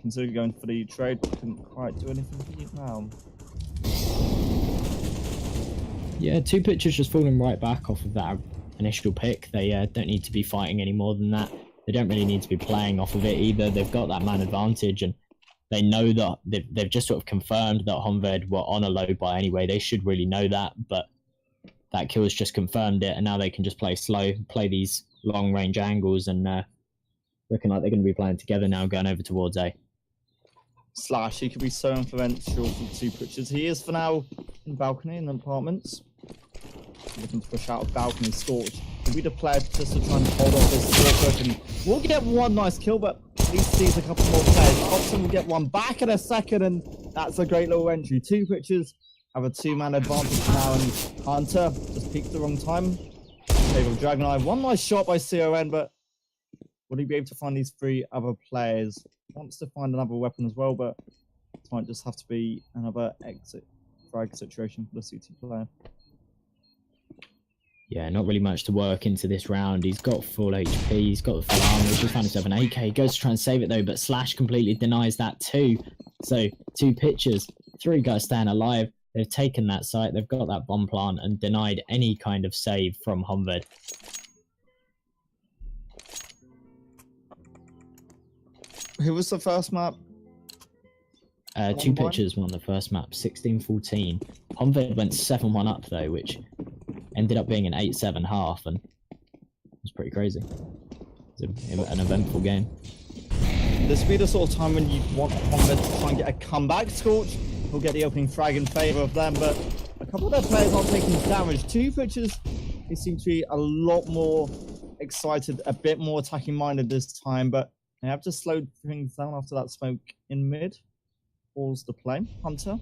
Speaker 4: Considering going for the trade, couldn't quite do anything for you now.
Speaker 1: Yeah, TwoPictures just falling right back off of that initial pick. They don't need to be fighting any more than that. They don't really need to be playing off of it either. They've got that man advantage, and they know that they've just sort of confirmed that Honvéd were on a low buy anyway. They should really know that, but that kill has just confirmed it, and now they can just play slow, play these long range angles, and looking like they're going to be playing together now, going over towards A.
Speaker 4: Slash, he could be so influential for TwoPictures. He is for now in balcony in the apartments. Looking to push out of balcony. Scorch will be the player just to try and hold off this Scorch, and we'll get one nice kill, but at least sees a couple more players. Hobson will get one back in a second, and that's a great little entry. TwoPictures have a 2-man advantage now, and Hunter just peeked the wrong time. Dragon Eye, one nice shot by CON, but Will he be able to find these 3 other players? Wants to find another weapon as well, but it might just have to be another exit frag situation for the CT player.
Speaker 1: Yeah, not really much to work into this round. He's got full HP, he's got the full armor, he's just found himself an AK. He goes to try and save it though, but Slash completely denies that too. So 2 pictures, 3 guys staying alive. They've taken that site, they've got that bomb plant and denied any kind of save from Honvéd.
Speaker 4: Who was the first map?
Speaker 1: 2 pictures won the first map, 16-14. Honvéd went 7-1 up though, which ended up being an 8-7 half, and it was pretty crazy. It was an eventful game.
Speaker 4: This would be the sort of time when you want Honvéd to try and get a comeback. Scorch will get the opening frag in favour of them, but a couple of their players aren't taking damage. 2 pictures, they seem to be a lot more excited, a bit more attacking minded this time, but they have just slowed things down after that smoke in mid. Pause the play. Hunter,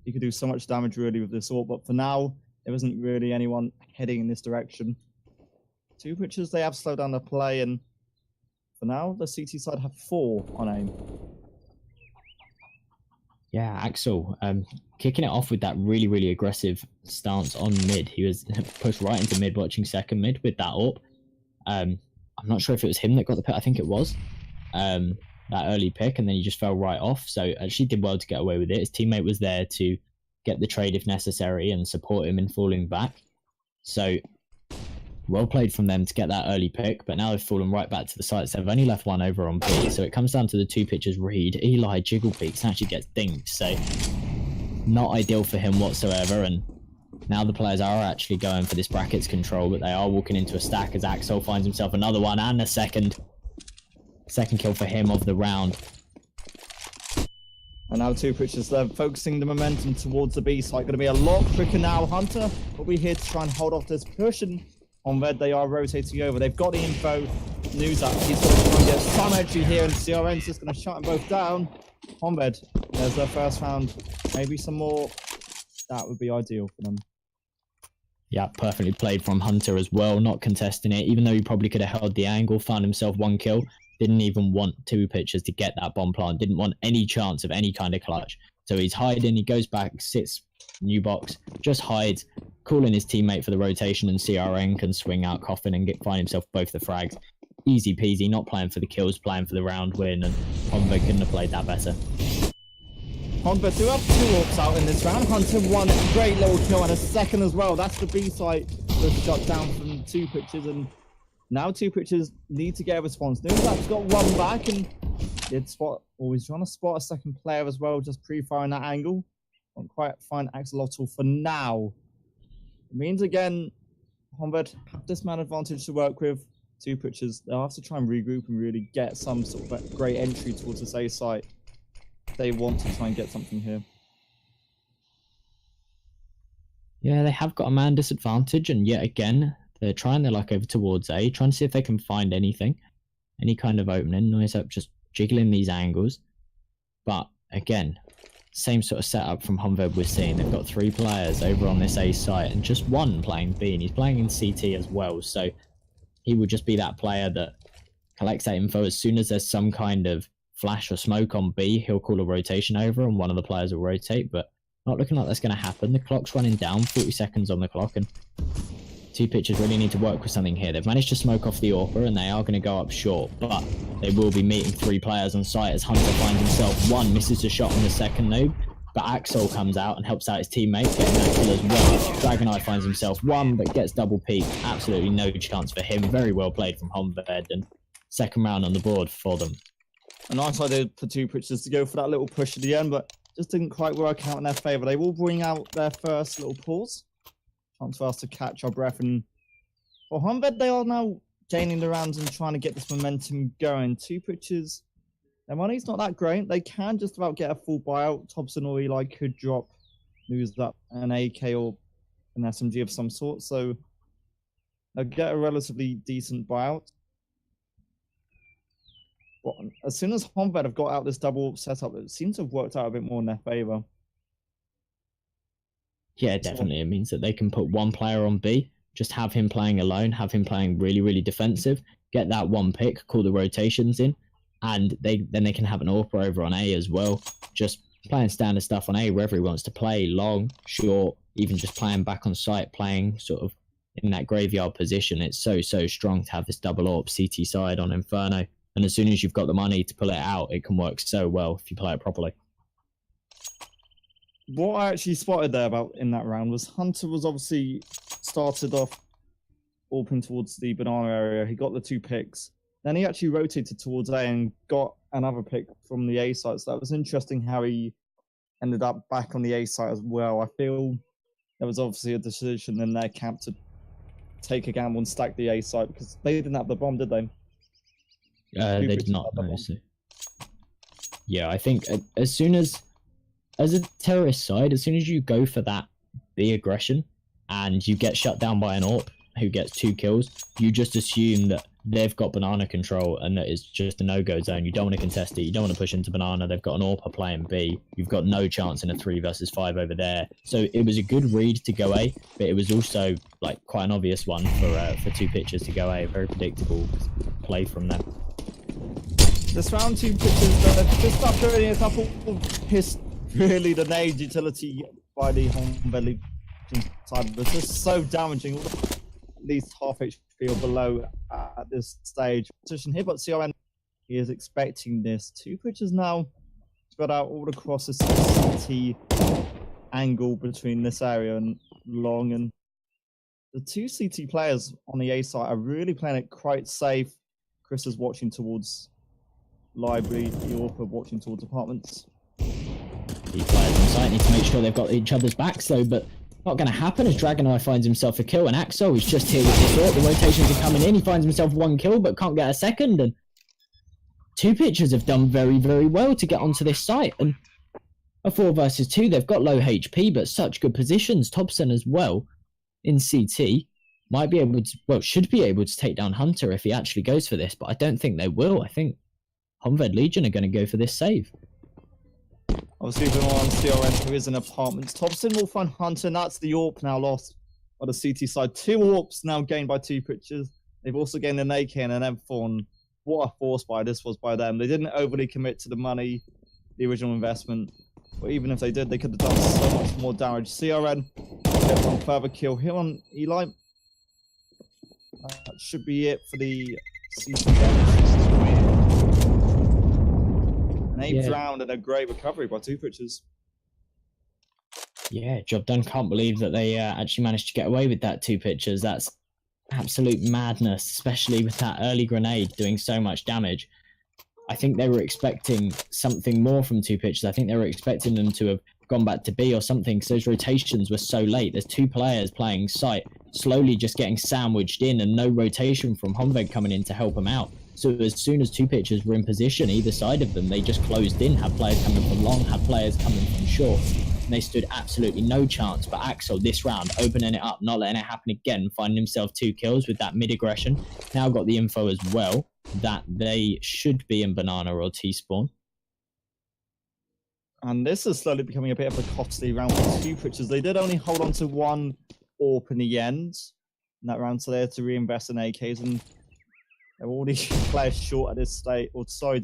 Speaker 4: you could do so much damage really with this ult, but for now, there isn't really anyone heading in this direction. 2 pictures, they have slowed down the play, and for now, the CT side have 4 on aim.
Speaker 1: Yeah, Axel, kicking it off with that really, really aggressive stance on mid. He was pushed right into mid, watching second mid with that AWP. I'm not sure if it was him that got the pick. I think it was. That early pick, and then he just fell right off. So actually did well to get away with it. His teammate was there to get the trade if necessary and support him in falling back. So well played from them to get that early pick, but now they've fallen right back to the sites. They've only left 1 over on B, so it comes down to the 2 pitchers read. Eli jiggle peeks and actually gets dinged, so not ideal for him whatsoever. And now the players are actually going for this brackets control, but they are walking into a stack as Axel finds himself another one and a second kill for him of the round.
Speaker 4: And now 2 pitchers, they're focusing the momentum towards the B site. Going to be a lot quicker now. Hunter will be here to try and hold off this push, and Honvéd, they are rotating over. They've got the info. News up. He's going to try and get some entry here, and CRN's just going to shut them both down. Honvéd, there's their first round. Maybe some more. That would be ideal for them.
Speaker 1: Yeah, perfectly played from Hunter as well, not contesting it, even though he probably could have held the angle, found himself 1 kill. Didn't even want 2 pitchers to get that bomb plant, didn't want any chance of any kind of clutch. So he's hiding, he goes back, sits new box, just hides, calling his teammate for the rotation, and CRN can swing out Coffin and find himself both the frags. Easy peasy, not playing for the kills, playing for the round win, and Honvéd couldn't have played that better.
Speaker 4: Honvéd do have 2 AWPs out in this round. Hunter 1 great little kill and a second as well. That's the B site that's shut down from 2 pitchers, and now 2 pitchers need to get a response. Newsap's got 1 back, and did spot, always trying to spot a second player as well, just pre-firing that angle. Won't quite find Axolotl for now. It means again, Honvéd have this man advantage to work with. 2 pitchers, they'll have to try and regroup and really get some sort of a great entry towards this A site. They want to try and get something here.
Speaker 1: Yeah, they have got a man disadvantage, and yet again, they're trying their luck over towards A, trying to see if they can find anything, any kind of opening. Noise up, just jiggling these angles. But again, same sort of setup from Honvéd we're seeing. They've got 3 players over on this A site and just 1 playing B, and he's playing in CT as well. So he will just be that player that collects that info. As soon as there's some kind of flash or smoke on B, he'll call a rotation over and one of the players will rotate, but not looking like that's going to happen. The clock's running down, 40 seconds on the clock, and 2 pitchers really need to work with something here. They've managed to smoke off the AWPer, and they are going to go up short, but they will be meeting 3 players on site as Hunter finds himself 1, misses a shot on the second noob, but Axel comes out and helps out his teammate, getting that kill as well. Dragonite finds himself 1, but gets double peaked. Absolutely no chance for him. Very well played from Honvéd, and second round on the board for them.
Speaker 4: A nice idea for 2 pitchers to go for that little push at the end, but just didn't quite work out in their favour. They will bring out their first little pause. Chance for us to catch our breath. And for Honvéd, they are now gaining the rounds and trying to get this momentum going. 2 pitchers, their money's not that great. They can just about get a full buyout. Thompson or Eli could drop news that an AK or an SMG of some sort, so they'll get a relatively decent buyout. But as soon as Honvéd have got out this double setup, it seems to have worked out a bit more in their favour.
Speaker 1: Yeah, definitely. It means that they can put 1 player on B, just have him playing alone, have him playing really, really defensive, get that one pick, call the rotations in, and then they can have an AWP over on A as well. Just playing standard stuff on A wherever he wants to play, long, short, even just playing back on site, playing sort of in that graveyard position. It's so strong to have this double AWP CT side on Inferno. And as soon as you've got the money to pull it out, it can work so well if you play it properly.
Speaker 4: What I actually spotted there about in that round was Hunter was obviously started off AWPing towards the banana area. He got the 2 picks. Then he actually rotated towards A and got another pick from the A side. So that was interesting how he ended up back on the A side as well. I feel there was obviously a decision in their camp to take a gamble and stack the A side because they didn't have the bomb, did they?
Speaker 1: They did not, no. So. Yeah, I think as soon as a terrorist side, as soon as you go for that B aggression and you get shut down by an AWP who gets 2 kills, you just assume that they've got banana control and that it's just a no-go zone. You don't want to contest it. You don't want to push into banana. They've got an AWP playing B. You've got no chance in a 3 versus 5 over there. So it was a good read to go A, but it was also like quite an obvious one for TwoPictures to go A. Very predictable play from them.
Speaker 4: This round, TwoPictures just start putting a couple of really the nade utility by the Honvéd side was just so damaging. At least half HP or below at this stage. Position here, but CRN he is expecting this. TwoPictures now spread out all across the CT angle between this area and long, and the 2 CT players on the A side are really playing it quite safe. Chris is watching towards library, Yorpa watching towards apartments.
Speaker 1: The players on site need to make sure they've got each other's backs though, but not going to happen as Dragoneye finds himself a kill, and Axel is just here with this AWP. The rotations are coming in. He finds himself 1 kill, but can't get a second. And TwoPictures have done very, very well to get onto this site. And a 4 versus 2, they've got low HP, but such good positions. Thompson as well in CT might be able to, well, should be able to take down Hunter if he actually goes for this, but I don't think they will. I think Honvéd Legion are going to go for this save.
Speaker 4: Obviously, everyone on CRN who is in apartments. Thompson will find Hunter, and that's the AWP now lost on the CT side. 2 AWPs now gained by TwoPictures. They've also gained an AK and an M4, and what a force buy this was by them. They didn't overly commit to the money, the original investment, but even if they did, they could have done so much more damage. CRN get 1 further kill here on Eli. That should be it for the CT damage. An 8th round and a great recovery by TwoPictures.
Speaker 1: Yeah, job done. Can't believe that they actually managed to get away with that TwoPictures. That's absolute madness, especially with that early grenade doing so much damage. I think they were expecting something more from TwoPictures. I think they were expecting them to have gone back to B or something, because those rotations were so late. There's 2 players playing site, slowly just getting sandwiched in, and no rotation from Honvéd coming in to help them out. So as soon as TwoPictures were in position, either side of them, they just closed in, had players coming from long, had players coming from short. And they stood absolutely no chance. But Axel, this round, opening it up, not letting it happen again, finding himself 2 kills with that mid-aggression. Now got the info as well that they should be in banana or T-spawn.
Speaker 4: And this is slowly becoming a bit of a costly round for TwoPictures. They did only hold on to 1 AWP in the end in that round, so they had to reinvest in AKs, and they're already players short at this stage, or sorry,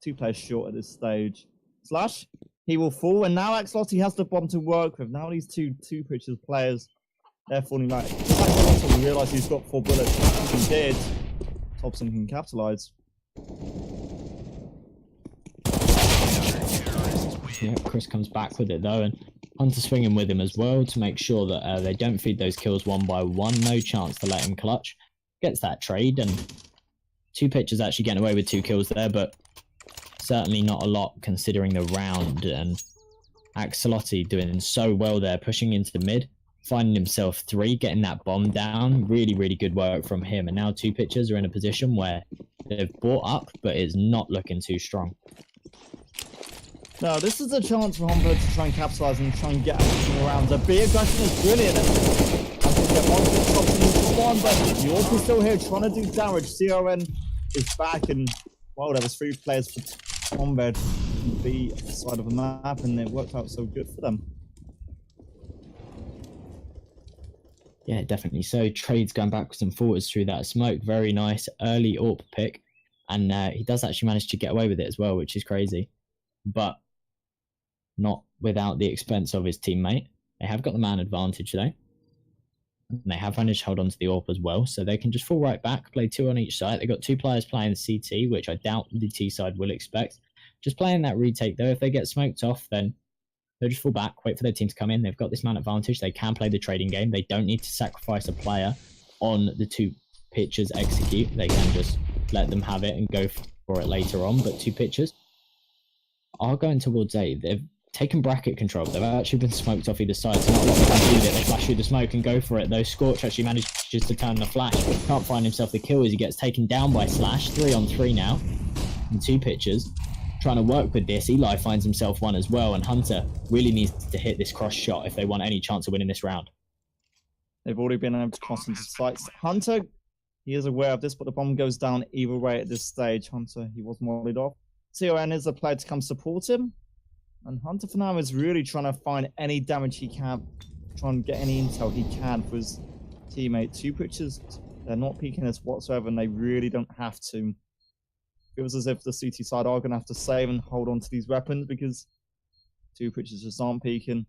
Speaker 4: 2 players short at this stage. Slash, he will fall, and now Axlotti has the bomb to work with. Now these TwoPictures players, they're falling back. Just like Thompson, we realised he's got 4 bullets. If he did, Thompson can capitalise.
Speaker 1: Yeah, Chris comes back with it though, and Hunter swinging with him as well to make sure that they don't feed those kills 1 by 1. No chance to let him clutch. Gets that trade, and TwoPictures actually getting away with 2 kills there, but certainly not a lot considering the round. And Axolotti doing so well there, pushing into the mid, finding himself 3, getting that bomb down. Really, really good work from him. And now TwoPictures are in a position where they've brought up, but it's not looking too strong.
Speaker 4: No, this is a chance for Honvéd to try and capitalise and try and get everything around. The B aggression is brilliant. I think that one good Thompson into 1, but York is still here trying to do damage. CRN is back, and well, there was 3 players for Honvéd on the B side of the map, and it worked out so good for them.
Speaker 1: Yeah, definitely. So trades going backwards and forwards through that smoke. Very nice early AWP pick. And he does actually manage to get away with it as well, which is crazy. But not without the expense of his teammate. They have got the man advantage though. And they have managed to hold on to the AWP as well. So they can just fall right back, play 2 on each side. They've got 2 players playing CT, which I doubt the T side will expect. Just playing that retake though. If they get smoked off, then they'll just fall back, wait for their team to come in. They've got this man advantage. They can play the trading game. They don't need to sacrifice a player on the 2Pictures execute. They can just let them have it and go for it later on. But 2Pictures are going towards A. They've taken bracket control. They've actually been smoked off either side, so not a lot can do it. They flash through the smoke and go for it, though. Scorch actually manages to turn the flash, but can't find himself the kill as he gets taken down by Slash. 3 on 3 now. And 2Pictures trying to work with this. Eli finds himself one as well, and Hunter really needs to hit this cross shot if they want any chance of winning this round.
Speaker 4: They've already been able to cross into sights. Hunter, he is aware of this, but the bomb goes down either way at this stage. Hunter, he was mollied off. TON is a player to come support him. And Hunter for now is really trying to find any damage he can, trying to get any intel he can for his teammate. 2Pictures, they're not peeking this whatsoever, and they really don't have to. It feels as if the CT side are going to have to save and hold on to these weapons because 2Pictures just aren't peeking,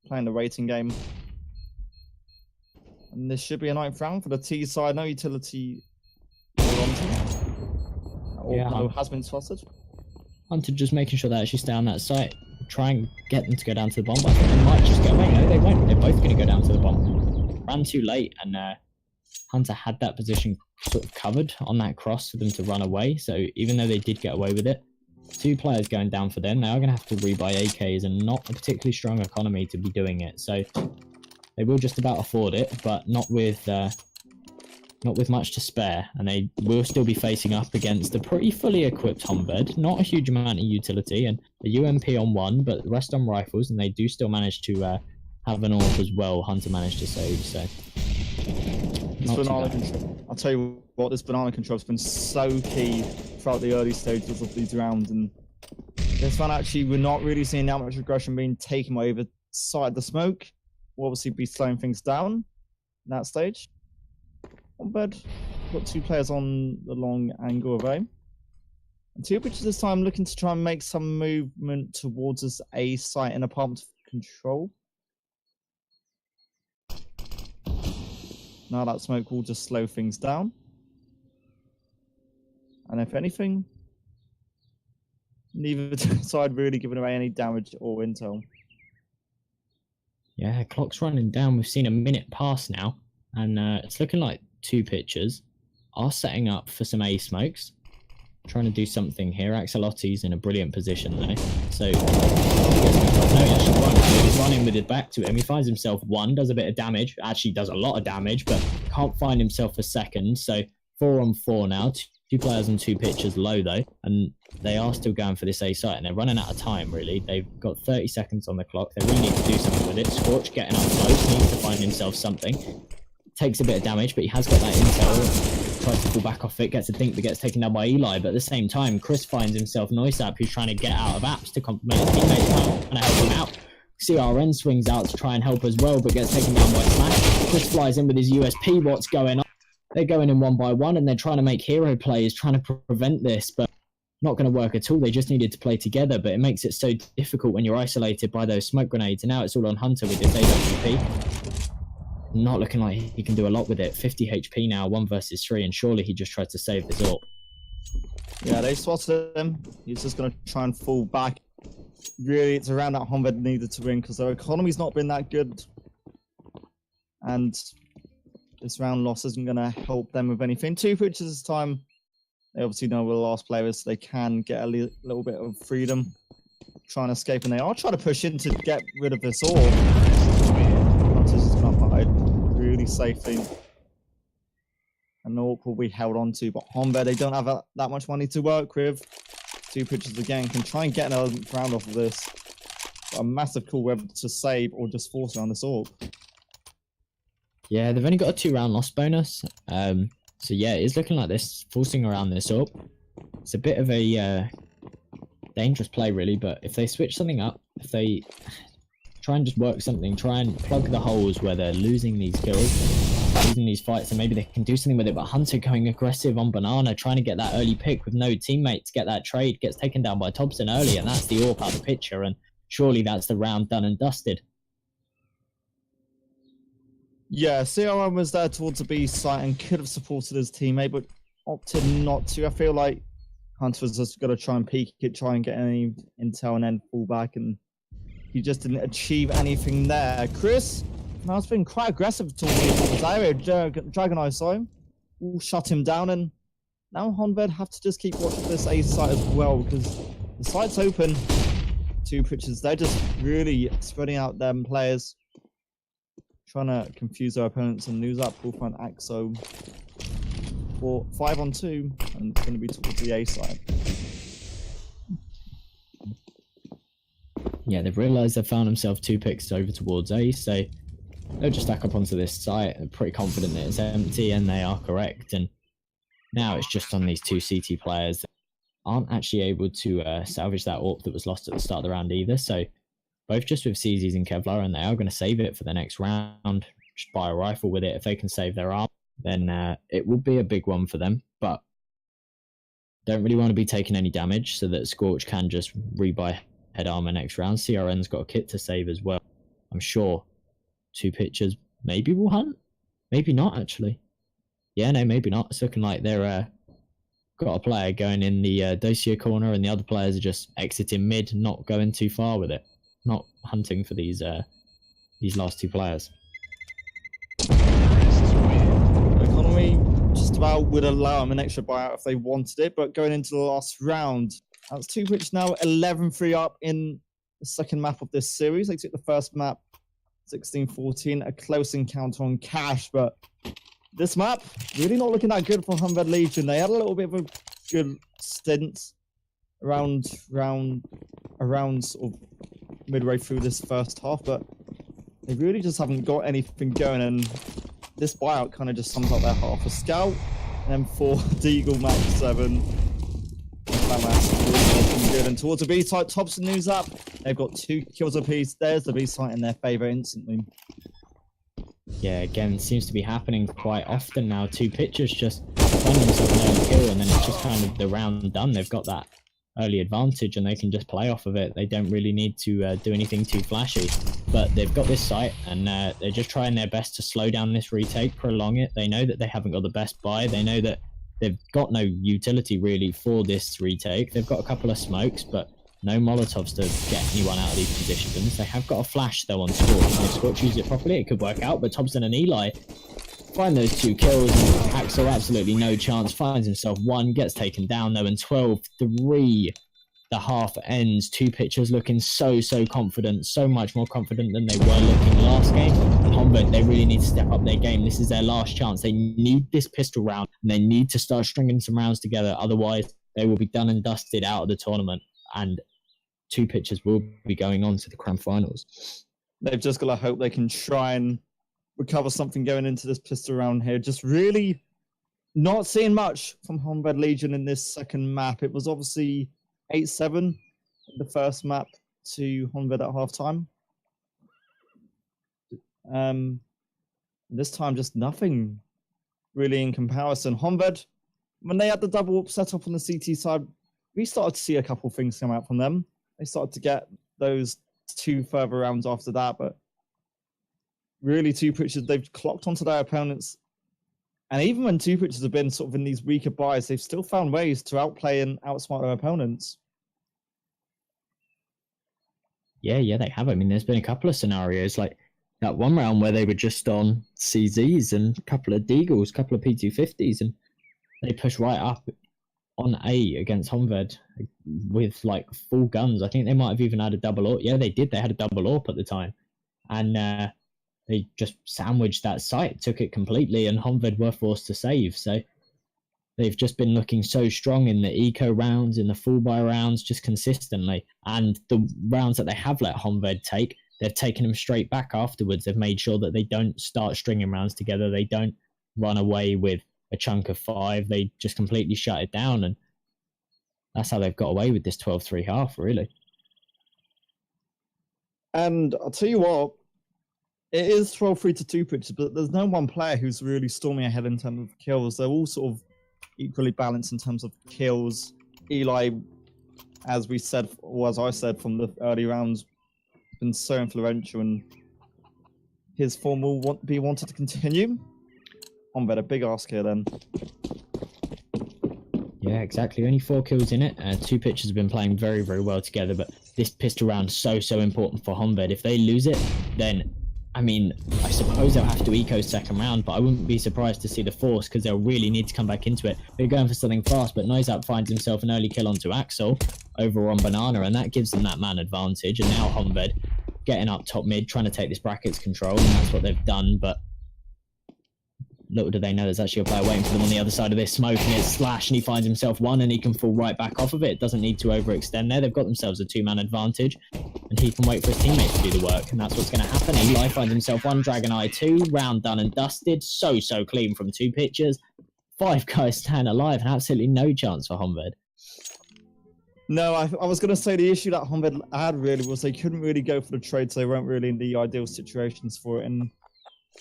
Speaker 4: playing the rating game. And this should be a 9th round for the T side. No utility. Or has been spotted.
Speaker 1: Hunter just making sure they actually stay on that site, try and get them to go down to the bomb. But I think they might just get away. No, they won't. They're both going to go down to the bomb. Ran too late, and Hunter had that position sort of covered on that cross for them to run away. So even though they did get away with it, 2 players going down for them. They are going to have to rebuy AKs, and not a particularly strong economy to be doing it. So they will just about afford it, but not with much to spare, and they will still be facing up against a pretty fully equipped Honvéd. Not a huge amount of utility, and a UMP on 1, but the rest on rifles, and they do still manage to have an AWP as well. Hunter managed to save, so...
Speaker 4: This banana control, I'll tell you what, this banana control has been so key throughout the early stages of these rounds, and this one actually, we're not really seeing that much aggression being taken away over side the smoke. We'll obviously be slowing things down in that stage. Honvéd got 2 players on the long angle of A. And 2Pictures this time looking to try and make some movement towards this A site in apartment control. Now that smoke will just slow things down. And if anything, neither side really giving away any damage or intel.
Speaker 1: Yeah, clock's running down. We've seen a minute pass now, and it's looking like 2Pictures are setting up for some A smokes, trying to do something here. Axolotli's in a brilliant position though, so no, he actually won. So he's running with it back to him. He finds himself 1, does a bit of damage, actually does a lot of damage, but can't find himself a second. So 4 on 4 now. 2 players and 2Pictures low though, and they are still going for this A site, and they're running out of time really. They've got 30 seconds on the clock. They really need to do something with it. Scorch getting up close, needs to find himself something. Takes a bit of damage, but he has got that intel. Tries to fall back off it, gets a dink, but gets taken down by Eli. But at the same time, Chris finds himself Noisap, who's trying to get out of apps to compliment his teammates and help him out. CRN swings out to try and help as well, but gets taken down by Slash. Chris flies in with his USP. What's going on? They're going in 1 by 1, and they're trying to make hero plays, trying to prevent this, but not going to work at all. They just needed to play together, but it makes it so difficult when you're isolated by those smoke grenades. And now it's all on Hunter with this AWP. Not looking like he can do a lot with it. 50 HP now, 1 versus 3, and surely he just tried to save this AWP.
Speaker 4: Yeah, they spotted him. He's just going to try and fall back. Really, it's around that Honvéd needed to win because their economy's not been that good. And this round loss isn't going to help them with anything. 2Pictures this time. They obviously know where the last player is, so they can get a little bit of freedom. Trying to escape, and they are trying to push in to get rid of this AWP. Hunter's just going to hide really safely. And the AWP will be held on to, but Honvéd, they don't have that much money to work with. 2Pictures again can try and get an 11th round off of this. But a massive call whether to save or just force around this AWP.
Speaker 1: Yeah, they've only got a 2-round loss bonus. So yeah, it's looking like this, forcing around this AWP. It's a bit of a dangerous play really, but if they switch something up, if they Try and just work something. Try and plug the holes where they're losing these kills, losing these fights, and maybe they can do something with it. But Hunter going aggressive on Banana, trying to get that early pick with no teammates, get that trade, gets taken down by Thompson early, and that's the AWP out of the picture. And surely that's the round done and dusted.
Speaker 4: Yeah, CRM was there towards the B site and could have supported his teammate, but opted not to. I feel like Hunter was just going to try and peek it, try and get any intel and then fall back, and he just didn't achieve anything there. Chris, now it's been quite aggressive towards his area. Dragon Eye saw him, all shut him down, and now Honvéd have to just keep watching this A site as well, because the site's open. TwoPictures, they're just really spreading out them players, trying to confuse their opponents and lose that full front AXO for 5-on-2, and it's going to be towards the A side.
Speaker 1: Yeah, they've realised they've found themselves 2 picks over towards A, so they'll just stack up onto this site. They're pretty confident that it's empty, and they are correct. And now it's just on these 2 CT players that aren't actually able to salvage that AWP that was lost at the start of the round either. So both just with CZs and Kevlar, and they are going to save it for the next round. Just buy a rifle with it. If they can save their arm, then it will be a big one for them. But don't really want to be taking any damage, so that Scorch can just rebuy head armor next round. CRN's got a kit to save as well. I'm sure TwoPictures maybe will hunt. Maybe not, actually. Yeah, no, maybe not. It's looking like they're got a player going in the dossier corner, and the other players are just exiting mid, not going too far with it. Not hunting for these last 2 players.
Speaker 4: Economy just about would allow them an extra buyout if they wanted it, but going into the last round, that's TwoPictures now 11-3 up in the second map of this series. They took the first map 16-14, a close encounter on Cash, but this map really not looking that good for Honvéd Legion. They had a little bit of a good stint around sort of midway through this first half, but they really just haven't got anything going, and this buyout kind of just sums up their half. A scout, and then 4 Deagle Max 7. Good. And towards the B site, Thompson news up. They've got 2 kills apiece. There's the B site in their favour instantly.
Speaker 1: Yeah, again, seems to be happening quite often now. TwoPictures just find themselves an early kill, and then it's just kind of the round done. They've got that early advantage, and they can just play off of it. They don't really need to do anything too flashy, but they've got this site, and they're just trying their best to slow down this retake, prolong it. They know that they haven't got the best buy. They know that they've got no utility really for this retake. They've got a couple of smokes, but no Molotovs to get anyone out of these positions. They have got a flash though on Scorch, and if Scorch uses it properly, it could work out. But Thompson and Eli find those 2 kills, and Axel absolutely no chance. Finds himself 1, gets taken down though, and 12-3. The half ends. TwoPictures looking so confident, so much more confident than they were looking last game. And Honvéd, they really need to step up their game. This is their last chance. They need this pistol round, and they need to start stringing some rounds together. Otherwise, they will be done and dusted out of the tournament, and TwoPictures will be going on to the Grand Finals.
Speaker 4: They've just got to hope they can try and recover something going into this pistol round here. Just really not seeing much from Honvéd Legion in this second map. It was obviously 8-7 the first map to Honvéd at halftime. This time just nothing really in comparison. Honvéd, when they had the double set up on the CT side, we started to see a couple of things come out from them. They started to get those 2 further rounds after that, but really TwoPictures, they've clocked onto their opponents. And even when TwoPictures have been sort of in these weaker buys, they've still found ways to outplay and outsmart their opponents.
Speaker 1: Yeah, they have. I mean, there's been a couple of scenarios, like that one round where they were just on CZs and a couple of Deagles, a couple of P250s, and they pushed right up on A against Honvéd with like full guns. I think they might have even had a double AWP. Yeah, they did. They had a double AWP at the time. And they just sandwiched that site, took it completely, and Honvéd were forced to save. So they've just been looking so strong in the eco rounds, in the full buy rounds, just consistently. And the rounds that they have let Honvéd take, they've taken them straight back afterwards. They've made sure that they don't start stringing rounds together. They don't run away with a chunk of 5. They just completely shut it down, and that's how they've got away with this 12-3 half, really.
Speaker 4: And I'll tell you what, it is 12-3 to TwoPictures, but there's no one player who's really storming ahead in terms of kills. They're all sort of equally balanced in terms of kills. Eli, as we said, or as I said from the early rounds, been so influential, and his form will be wanted to continue. Honvéd, a big ask here then.
Speaker 1: Yeah, exactly. Only 4 kills in it. TwoPictures have been playing very, very well together, but this pistol round is so important for Honvéd. If they lose it, then, I mean, I suppose they'll have to eco second round, but I wouldn't be surprised to see the force because they'll really need to come back into it. They're going for something fast, but Noisap finds himself an early kill onto Axel over on Banana, and that gives them that man advantage. And now Honvéd getting up top mid, trying to take this brackets control, and that's what they've done, but little do they know there's actually a player waiting for them on the other side of this, smoking it, slash, and he finds himself one, and he can fall right back off of it. Doesn't need to overextend there. They've got themselves a 2-man advantage, and he can wait for his teammates to do the work, and that's what's going to happen. Eli finds himself one, Dragon Eye 2, round done and dusted. So clean from TwoPictures. 5 guys stand alive, and absolutely no chance for Honvéd.
Speaker 4: No, I was going to say the issue that Honvéd had really was they couldn't really go for the trade, so they weren't really in the ideal situations for it, and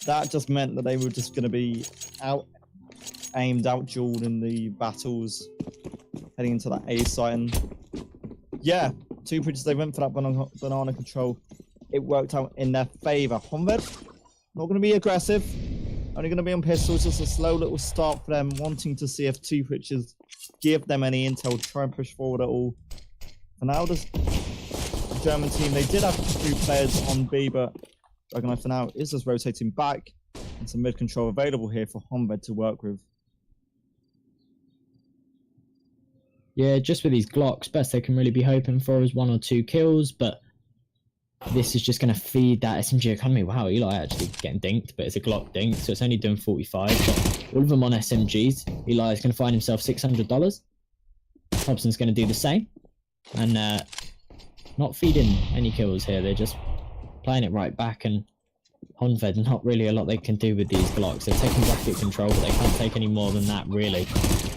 Speaker 4: that just meant that they were just going to be out-aimed, out-dueled in the battles heading into that A site. And yeah, TwoPictures, they went for that banana control. It worked out in their favour. Honvéd, not going to be aggressive, only going to be on pistols, just a slow little start for them, wanting to see if TwoPictures give them any intel, try and push forward at all. For now, the German team, they did have 3 players on B, but Dragon Eye for now is just rotating back, and some mid control available here for Honvéd to work with.
Speaker 1: Yeah, just with these Glocks, best they can really be hoping for is 1 or 2 kills, but this is just going to feed that SMG economy. Wow, Eli actually getting dinked, but it's a Glock dink, so it's only doing 45. But all of them on SMGs. Eli is going to find himself $600. Hobson's going to do the same, and not feeding any kills here. They're just playing it right back, and Honvéd, not really a lot they can do with these Glocks. They're taking bracket control, but they can't take any more than that, really.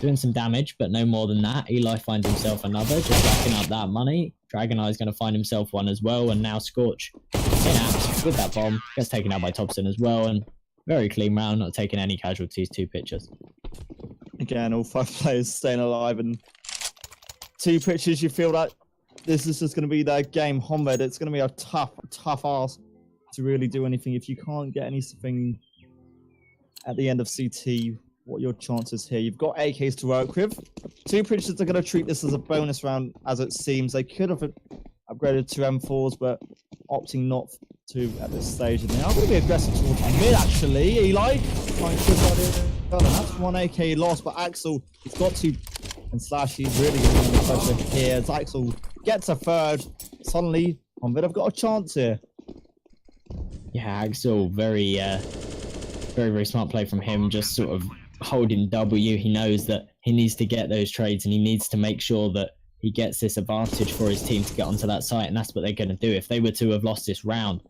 Speaker 1: Doing some damage, but no more than that. Eli finds himself another, just racking up that money. Dragon Eye is going to find himself one as well, and now Scorch in apps with that bomb. Gets taken out by Thompson as well, and very clean round, not taking any casualties. TwoPictures.
Speaker 4: Again, all 5 players staying alive, and TwoPictures, you feel that this is just going to be their game. Honvéd, it's going to be a tough ask to really do anything. If you can't get anything at the end of CT, what are your chances here? You've got AKs to work with. TwoPictures are going to treat this as a bonus round, as it seems. They could have upgraded to M4s, but opting not to at this stage. And they are going to be aggressive towards mid, actually. Eli trying to and that's 1 AK lost, but Axel, he's got to, and Slash, he's really going to be under pressure here. As Axel gets a 3rd, suddenly Honvéd have got a chance here.
Speaker 1: Yeah, Axel, very smart play from him, just sort of holding W. He knows that he needs to get those trades, and he needs to make sure that he gets this advantage for his team to get onto that site, and that's what they're going to do. If they were to have lost this round,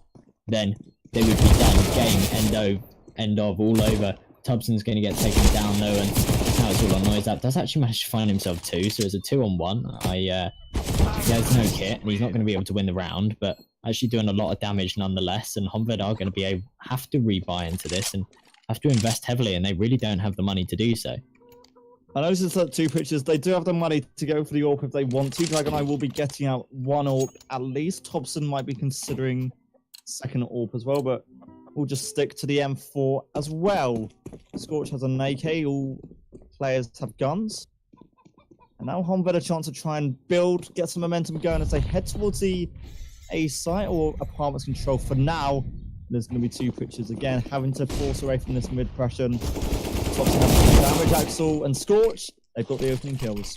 Speaker 1: then they would be done. Game, end of, all over. Thompson's going to get taken down though, and now it's all on Noisap. Does actually manage to find himself 2, so it's a 2-on-1. He has no kit, and he's not going to be able to win the round, but actually doing a lot of damage nonetheless, and Honvéd are going to have to rebuy into this and have to invest heavily, and they really don't have the money to do so.
Speaker 4: I noticed that TwoPictures, they do have the money to go for the AWP if they want to. Dragon Eye will be getting out 1 AWP at least. Thompson might be considering 2nd AWP as well, but we'll just stick to the M4 as well. Scorch has an AK, all players have guns. And now Honvéd a chance to try and build, get some momentum going as they head towards the A site or apartments control. For now, there's going to be TwoPictures again, having to force away from this mid-pressure. Thompson has some damage, Axel and Scorch, they've got the opening kills.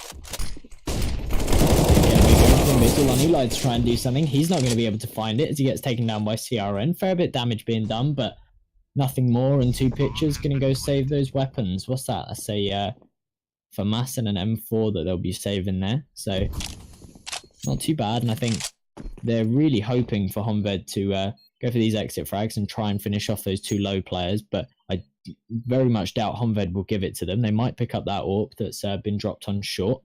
Speaker 1: Middle on Eli to try and do something. He's not going to be able to find it as he gets taken down by CRN. Fair bit damage being done, but nothing more. And TwoPictures going to go save those weapons. What's that? That's a FAMAS and an M4 that they'll be saving there. So not too bad. And I think they're really hoping for Honvéd to go for these exit frags and try and finish off those 2 low players. But I very much doubt Honvéd will give it to them. They might pick up that AWP that's been dropped on short.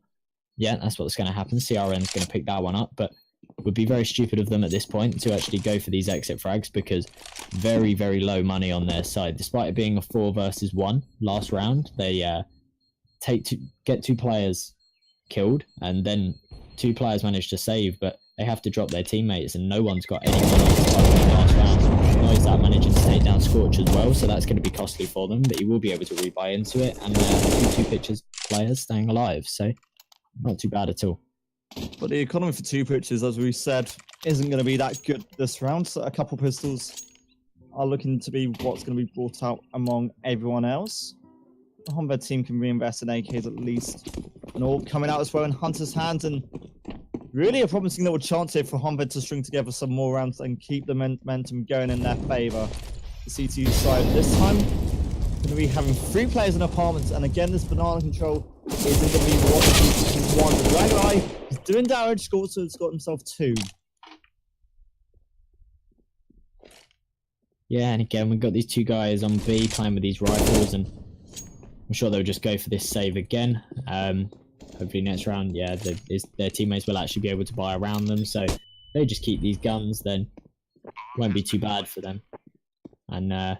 Speaker 1: Yeah, that's what's going to happen. CRN's going to pick that one up, but would be very stupid of them at this point to actually go for these exit frags, because very, very low money on their side. Despite it being a 4 versus 1 last round, they get 2 players killed, and then 2 players manage to save, but they have to drop their teammates, and no one's got any money in the last round. Knows that managing to take down Scorch as well, so that's going to be costly for them, but you will be able to rebuy into it, and 2 pictures players staying alive, so not too bad at all.
Speaker 4: But the economy for 2Pictures, as we said, isn't going to be that good this round. So a couple pistols are looking to be what's going to be brought out among everyone else. The Honvéd team can reinvest in AKs at least. And all coming out as well in Hunter's hands, and really a promising little chance here for Honvéd to string together some more rounds and keep the momentum going in their favour. The CT side this time going to be having 3 players in apartments, and again this banana control isn't going to be what he wants. The Dragon Eye is doing damage, also has got himself 2.
Speaker 1: Yeah, and again we've got these 2 guys on B playing with these rifles, and I'm sure they'll just go for this save again. Hopefully next round, yeah, their teammates will actually be able to buy around them, so they just keep these guns, then it won't be too bad for them. And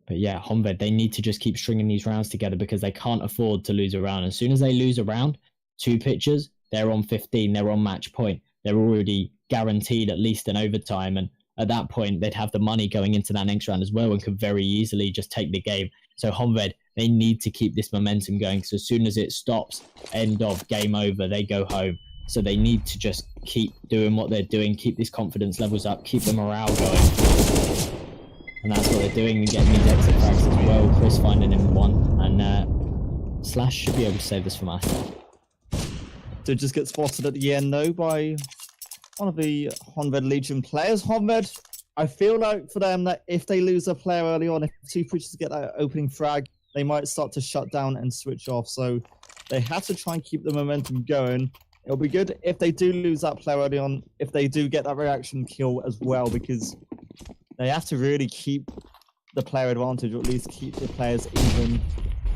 Speaker 1: but yeah, Honvéd, they need to just keep stringing these rounds together, because they can't afford to lose a round. As soon as they lose a round, 2Pictures, they're on 15, they're on match point. They're already guaranteed at least an overtime, and at that point, they'd have the money going into that next round as well, and could very easily just take the game. So Honvéd, they need to keep this momentum going, because as soon as it stops, end of, game over, they go home. So they need to just keep doing what they're doing, keep these confidence levels up, keep the morale going. And that's what they're doing, and getting these exit frags as well. Chris finding him 1, and Slash should be able to save this from us.
Speaker 4: Did just get spotted at the end though by one of the Honvéd Legion players. Honvéd, I feel like for them that if they lose a player early on, if 2Pictures get that opening frag, they might start to shut down and switch off. So they have to try and keep the momentum going. It'll be good if they do lose that player early on, if they do get that reaction kill as well, because they have to really keep the player advantage, or at least keep the players even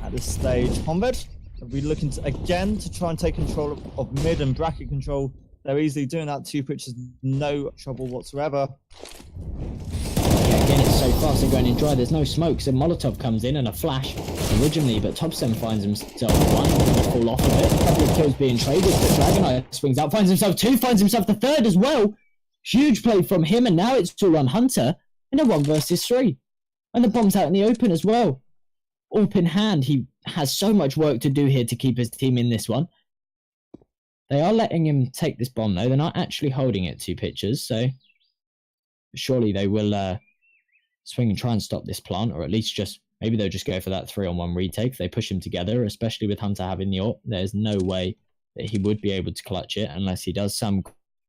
Speaker 4: at this stage. Honvéd will be looking to, again, to try and take control of mid and bracket control. They're easily doing that. 2Pictures, no trouble whatsoever.
Speaker 1: Yeah, again, it's so fast. They're going in dry. There's no smoke. So Molotov comes in and a flash originally, but Topsen finds himself 1. Going to fall off a bit. A couple of kills being traded, but Dragon Eye swings out, finds himself 2, finds himself the 3rd as well. Huge play from him, and now it's 2-1 Hunter in a 1 versus 3. And the bomb's out in the open as well. AWP in hand. He has so much work to do here to keep his team in this one. They are letting him take this bomb, though. They're not actually holding it 2Pictures, so surely they will swing and try and stop this plant, or at least just, maybe they'll just go for that 3-on-1 retake. If they push him together, especially with Hunter having the AWP, there's no way that he would be able to clutch it unless he does some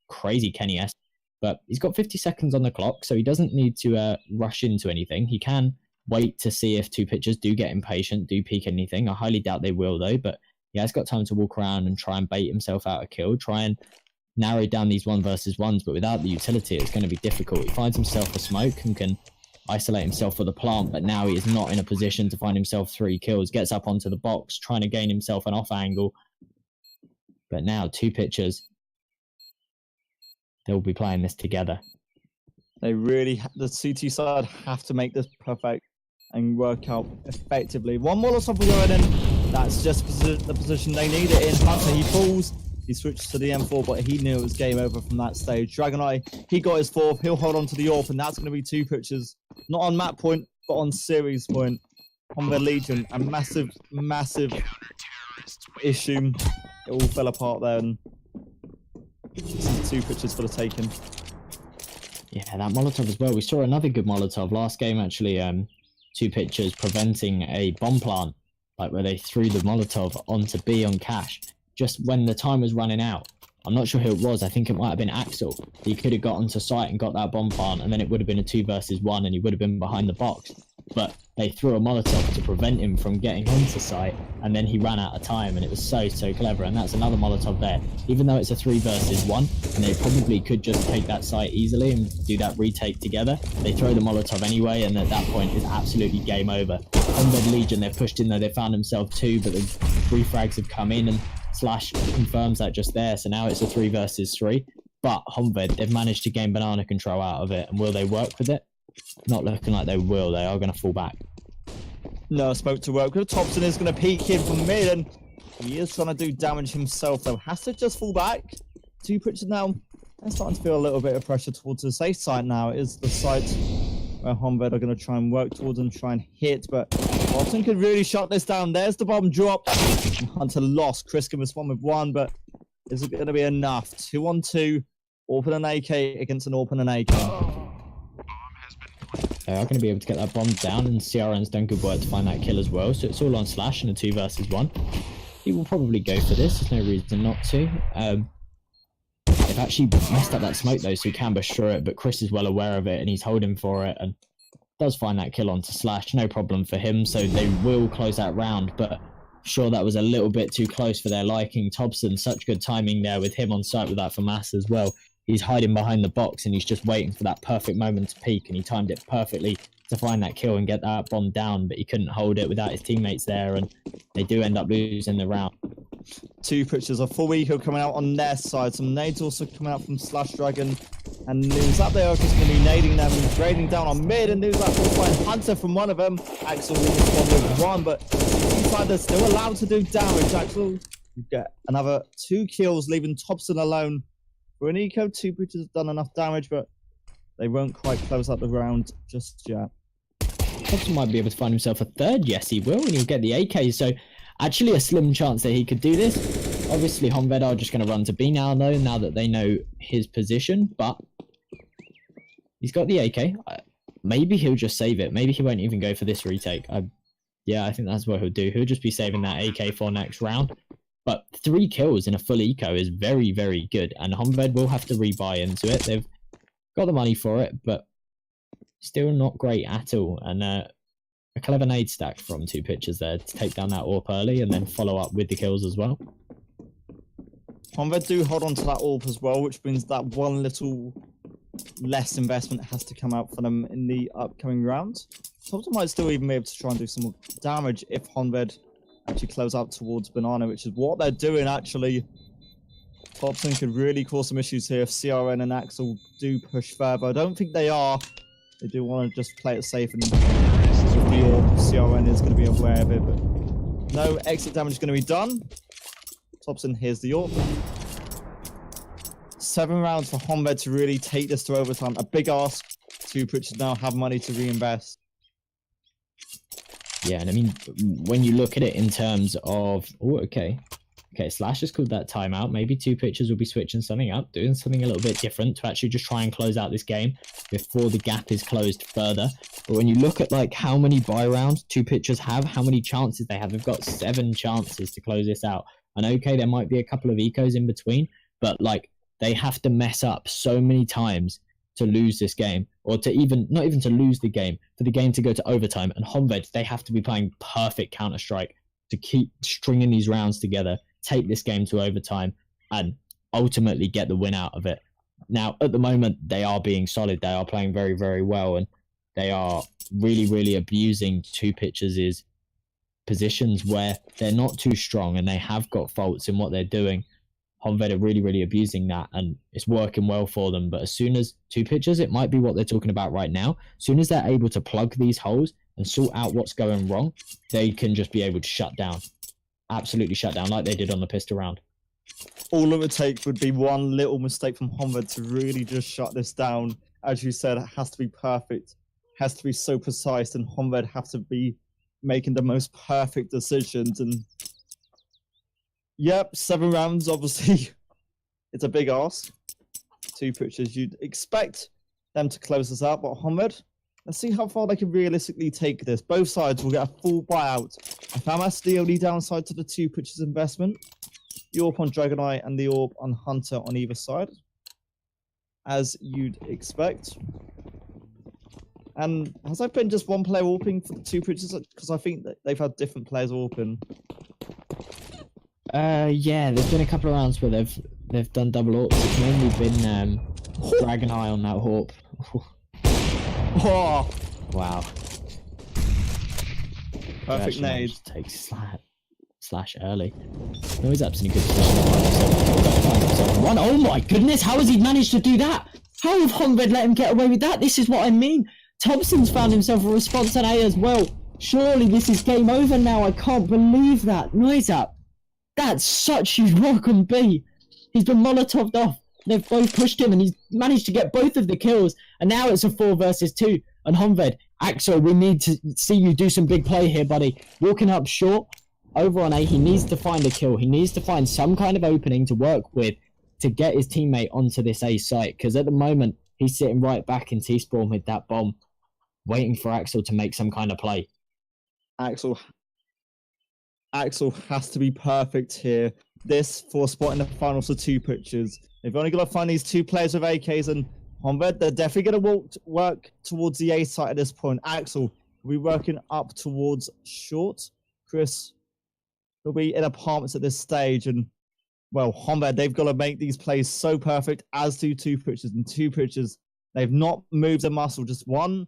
Speaker 1: crazy Kenny-esque. But he's got 50 seconds on the clock, so he doesn't need to rush into anything. He can wait to see if 2Pictures do get impatient, do peek anything. I highly doubt they will, though, but he has got time to walk around and try and bait himself out a kill, try and narrow down these 1 versus 1s, but without the utility, it's going to be difficult. He finds himself a smoke and can isolate himself for the plant, but now he is not in a position to find himself 3 kills. Gets up onto the box, trying to gain himself an off angle. But now 2Pictures, they'll be playing this together.
Speaker 4: They really, the CT side have to make this perfect and work out effectively. 1 Molotov will go in. That's just the position they need it in. Hunter, he falls. He switched to the M4, but he knew it was game over from that stage. Dragon Eye, he got his 4th. He'll hold on to the AWP, and that's going to be 2Pictures. Not on map point, but on series point. Honvéd Legion, a massive, massive issue. It all fell apart there, and 2Pictures for the taking.
Speaker 1: Yeah, that Molotov as well. We saw another good Molotov last game, actually. 2Pictures preventing a bomb plant, like where they threw the Molotov onto B on Cash, just when the time was running out. I'm not sure who it was. I think it might have been Axel. He could have got onto site and got that bomb plant, and then it would have been a 2 versus 1, and he would have been behind the box. but they threw a Molotov to prevent him from getting onto site, and then he ran out of time, and it was so clever. And that's another Molotov there. Even though it's a 3 versus 1, and they probably could just take that site easily and do that retake together, they throw the Molotov anyway, and at that point it's absolutely game over. Honvéd Legion, they've pushed in there, they found themselves 2, but the 3 frags have come in, and Slash confirms that just there, so now it's a 3 versus 3. But Honvéd, they've managed to gain banana control out of it, and will they work with it? Not looking like they will. They are going to fall back.
Speaker 4: No smoke to work with. Thompson is going to peek in from mid, and he is trying to do damage himself, though. Has to just fall back. 2Pictures now. They're starting to feel a little bit of pressure towards the safe side now. It is the site where Honvéd are going to try and work towards and try and hit, but Thompson could really shut this down. There's the bomb drop. And Hunter lost. Chris can respond with 1, but is it going to be enough? 2-on-2. Orphan and AK against an Orphan and AK.
Speaker 1: They are going to be able to get that bomb down, and CRN's done good work to find that kill as well. So it's all on Slash in a 2 versus 1. He will probably go for this. There's no reason not to. They've actually messed up that smoke though, so he can bush through it. But Chris is well aware of it, and he's holding for it, and does find that kill onto Slash. No problem for him. So they will close that round. But sure, that was a little bit too close for their liking. Thompson, such good timing there with him on site with that FAMAS as well. He's hiding behind the box, and he's just waiting for that perfect moment to peek, and he timed it perfectly to find that kill and get that bomb down, but he couldn't hold it without his teammates there, and they do end up losing the round.
Speaker 4: 2Pictures, a full eco coming out on their side. Some nades also coming out from Slash Dragon and News. Up there are just going to be nading them and grading down on mid, and News will find Hunter from one of them. Axel will respond with 1, but inside they're still allowed to do damage. Axel will get another 2 kills, leaving Thompson alone. For an eco, 2Pictures have done enough damage, but they won't quite close out the round just yet.
Speaker 1: Thompson might be able to find himself a 3rd. Yes, he will, and he'll get the AK. So actually a slim chance that he could do this. Obviously, Honvéd are just going to run to B now, though, now that they know his position. But he's got the AK. Maybe he'll just save it. Maybe he won't even go for this retake. Yeah, I think that's what he'll do. He'll just be saving that AK for next round. But 3 kills in a full eco is very, very good. And Honvéd will have to rebuy into it. They've got the money for it, but still not great at all. And a clever nade stack from 2Pictures there to take down that AWP early and then follow up with the kills as well.
Speaker 4: Honvéd do hold on to that AWP as well, which means that one little less investment has to come out for them in the upcoming rounds. Thompson might still even be able to try and do some more damage if Honvéd actually close out towards Banana, which is what they're doing actually. Thompson could really cause some issues here if CRN and Axel do push further. I don't think they are. They do want to just play it safe, and with the AWP, CRN is going to be aware of it, but no exit damage is going to be done. Thompson, here's the AWP. 7 rounds for Honvéd to really take this to overtime. A big ask. 2Pictures now have money to reinvest.
Speaker 1: Yeah, and I mean, when you look at it in terms of... Oh, okay. Okay, Slash has called that timeout. Maybe 2Pictures will be switching something up, doing something a little bit different to actually just try and close out this game before the gap is closed further. But when you look at like how many buy rounds 2Pictures have, how many chances they have, they've got 7 chances to close this out. And okay, there might be a couple of ecos in between, but like they have to mess up so many times to lose this game, or to even, not even to lose the game, for the game to go to overtime. And Honvéd, they have to be playing perfect Counter-Strike to keep stringing these rounds together, take this game to overtime, and ultimately get the win out of it. Now, at the moment, they are being solid. They are playing very, very well, and they are really, really abusing 2Pictures' positions where they're not too strong and they have got faults in what they're doing. Honvéd are really, really abusing that, and it's working well for them. But as soon as 2Pictures, it might be what they're talking about right now, as soon as they're able to plug these holes and sort out what's going wrong, they can just be able to shut down. Absolutely shut down, like they did on the pistol round.
Speaker 4: All it would take would be one little mistake from Honvéd to really just shut this down. As you said, it has to be perfect, has to be so precise, and Honvéd have to be making the most perfect decisions. And yep, 7 rounds, obviously. It's a big ask. 2Pictures, you'd expect them to close this out, but Honvéd, let's see how far they can realistically take this. Both sides will get a full buyout. I found that's the only downside to the 2Pictures investment. The AWP on Dragonite and the AWP on Hunter on either side, as you'd expect. And has there been just one player warping for the two pitches? Because I think that they've had different players warping.
Speaker 1: Yeah, there's been a couple of rounds where they've done double warps. It's mainly been Dragon Eye on that warp.
Speaker 4: Oh,
Speaker 1: Wow.
Speaker 4: perfect nade.
Speaker 1: Takes slash early. No, he's absolutely good position. One. Oh my goodness, how has he managed to do that? How have Honvéd let him get away with that? This is what I mean. Thompson's found himself a response on A as well. Surely this is game over now. I can't believe that. Noisap. That's such huge work on B. He's been Molotov'd off. They've both pushed him and he's managed to get both of the kills. And now it's a 4 versus 2. And Honvéd, Axel, we need to see you do some big play here, buddy. Walking up short, over on A, he needs to find a kill. He needs to find some kind of opening to work with to get his teammate onto this A site. Because at the moment, he's sitting right back in T-spawn with that bomb, waiting for Axel to make some kind of play.
Speaker 4: Axel has to be perfect here. This for spotting the finals for two pitches. They've only got to find these two players with AKs, and Honvéd, they're definitely going to work towards the A site at this point. Axel will be working up towards short. Chris will be in apartments at this stage, and well, Honvéd, they've got to make these plays so perfect, as do two pitches. And two pitches, they've not moved a muscle, just one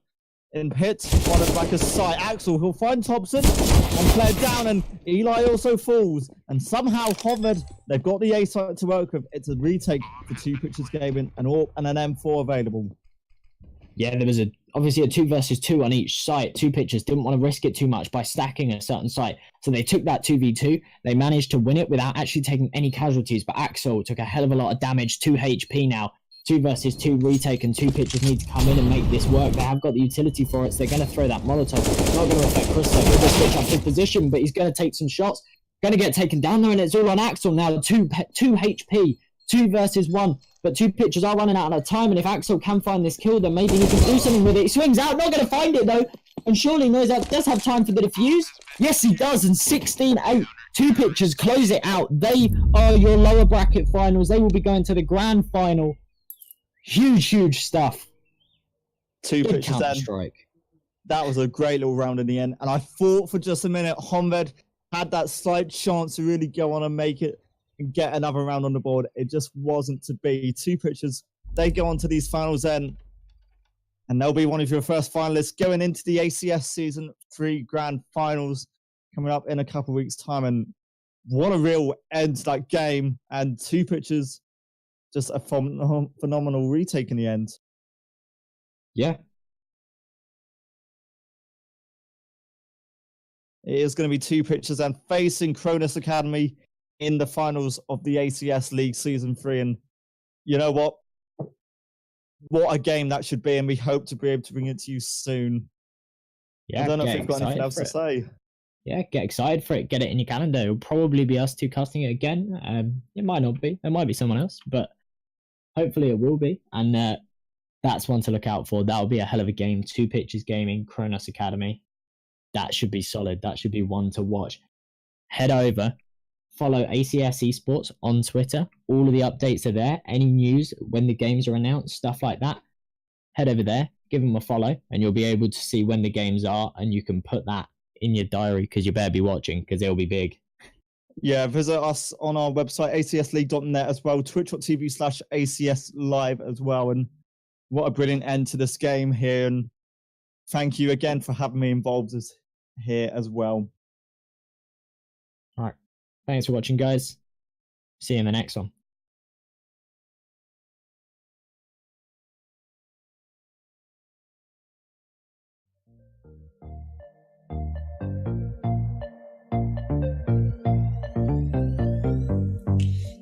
Speaker 4: in pit, one at back of sight. Axel, he'll find Thompson, one player down, and Eli also falls. And somehow Honvéd, they've got the A site to work with. It's a retake for two pitches game and an M4 available.
Speaker 1: Yeah, there was obviously a 2 versus 2 on each site. Two pitchers didn't want to risk it too much by stacking a certain site. So they took that 2v2. They managed to win it without actually taking any casualties. But Axel took a hell of a lot of damage, 2 HP now. 2 versus 2 retake, and two pitchers need to come in and make this work. They have got the utility for it, so they're going to throw that Molotov. It's not going to affect Chris, so he'll just switch up his position, but he's going to take some shots. Going to get taken down there, and it's all on Axel now. 2 HP, 2 versus 1. But two pitchers are running out of time, and if Axel can find this kill, then maybe he can do something with it. He swings out, not going to find it though, and surely knows that does have time for the defuse. Yes, he does, and 16-8. Two pitchers close it out. They are your lower bracket finals. They will be going to the grand final. Huge stuff.
Speaker 4: Two
Speaker 1: Big
Speaker 4: pitches then.
Speaker 1: Strike.
Speaker 4: That was a great little round in the end. And I thought for just a minute, Honvéd had that slight chance to really go on and make it and get another round on the board. It just wasn't to be. Two pitchers, they go on to these finals then. And they'll be one of your first finalists going into the ACS Season 3 Grand Finals coming up in a couple of weeks' time. And what a real end to that game. And two pitchers, just a phenomenal retake in the end.
Speaker 1: Yeah.
Speaker 4: It is going to be two pitchers and facing Cronus Academy in the finals of the ACS League Season 3. And you know what? What a game that should be. And we hope to be able to bring it to you soon.
Speaker 1: Yeah,
Speaker 4: I don't know if you've got anything else to say.
Speaker 1: Yeah, get excited for it. Get it in your calendar. It'll probably be us two casting it again. It might not be. There might be someone else, but hopefully it will be. And that's one to look out for. That'll be a hell of a game. Two pitches gaming, Cronus Academy. That should be solid. That should be one to watch. Head over, follow ACS Esports on Twitter. All of the updates are there. Any news when the games are announced, stuff like that. Head over there, give them a follow, and you'll be able to see when the games are, and you can put that in your diary because you better be watching because it'll be big.
Speaker 4: Yeah, visit us on our website, acsleague.net as well, twitch.tv/ACS live as well. And what a brilliant end to this game here. And thank you again for having me involved here as well.
Speaker 1: All right. Thanks for watching, guys. See you in the next one.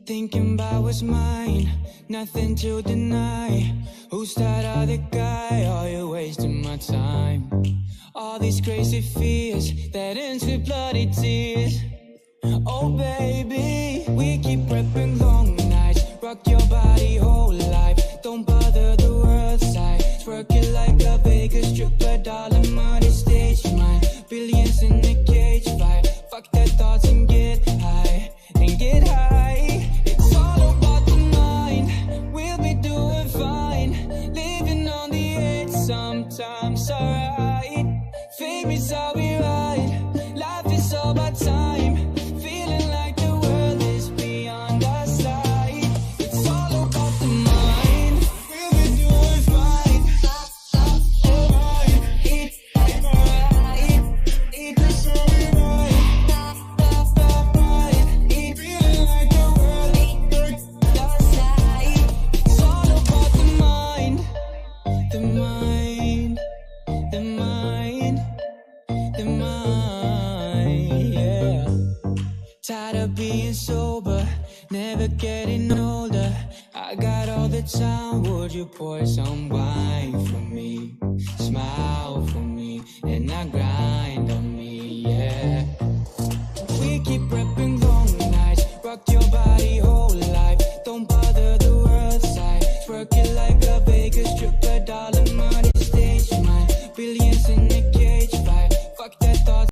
Speaker 3: Thinking about what's mine, nothing to deny. Who's that other guy? Are you wasting my time? All these crazy fears that ends with bloody tears. Oh baby, we keep prepping long nights. Rock your body whole life. Don't bother the world side. Twerk it like a Vegas stripper, darling, money stage mine. Billions in a cage fight. Fuck that thoughts and get high. And get high. It's all about the mind. We'll be doing fine. Living on the edge sometimes. the mind, the mind, the mind, yeah. Tired of being sober, never getting older. I got all the time, would you pour some wine for me?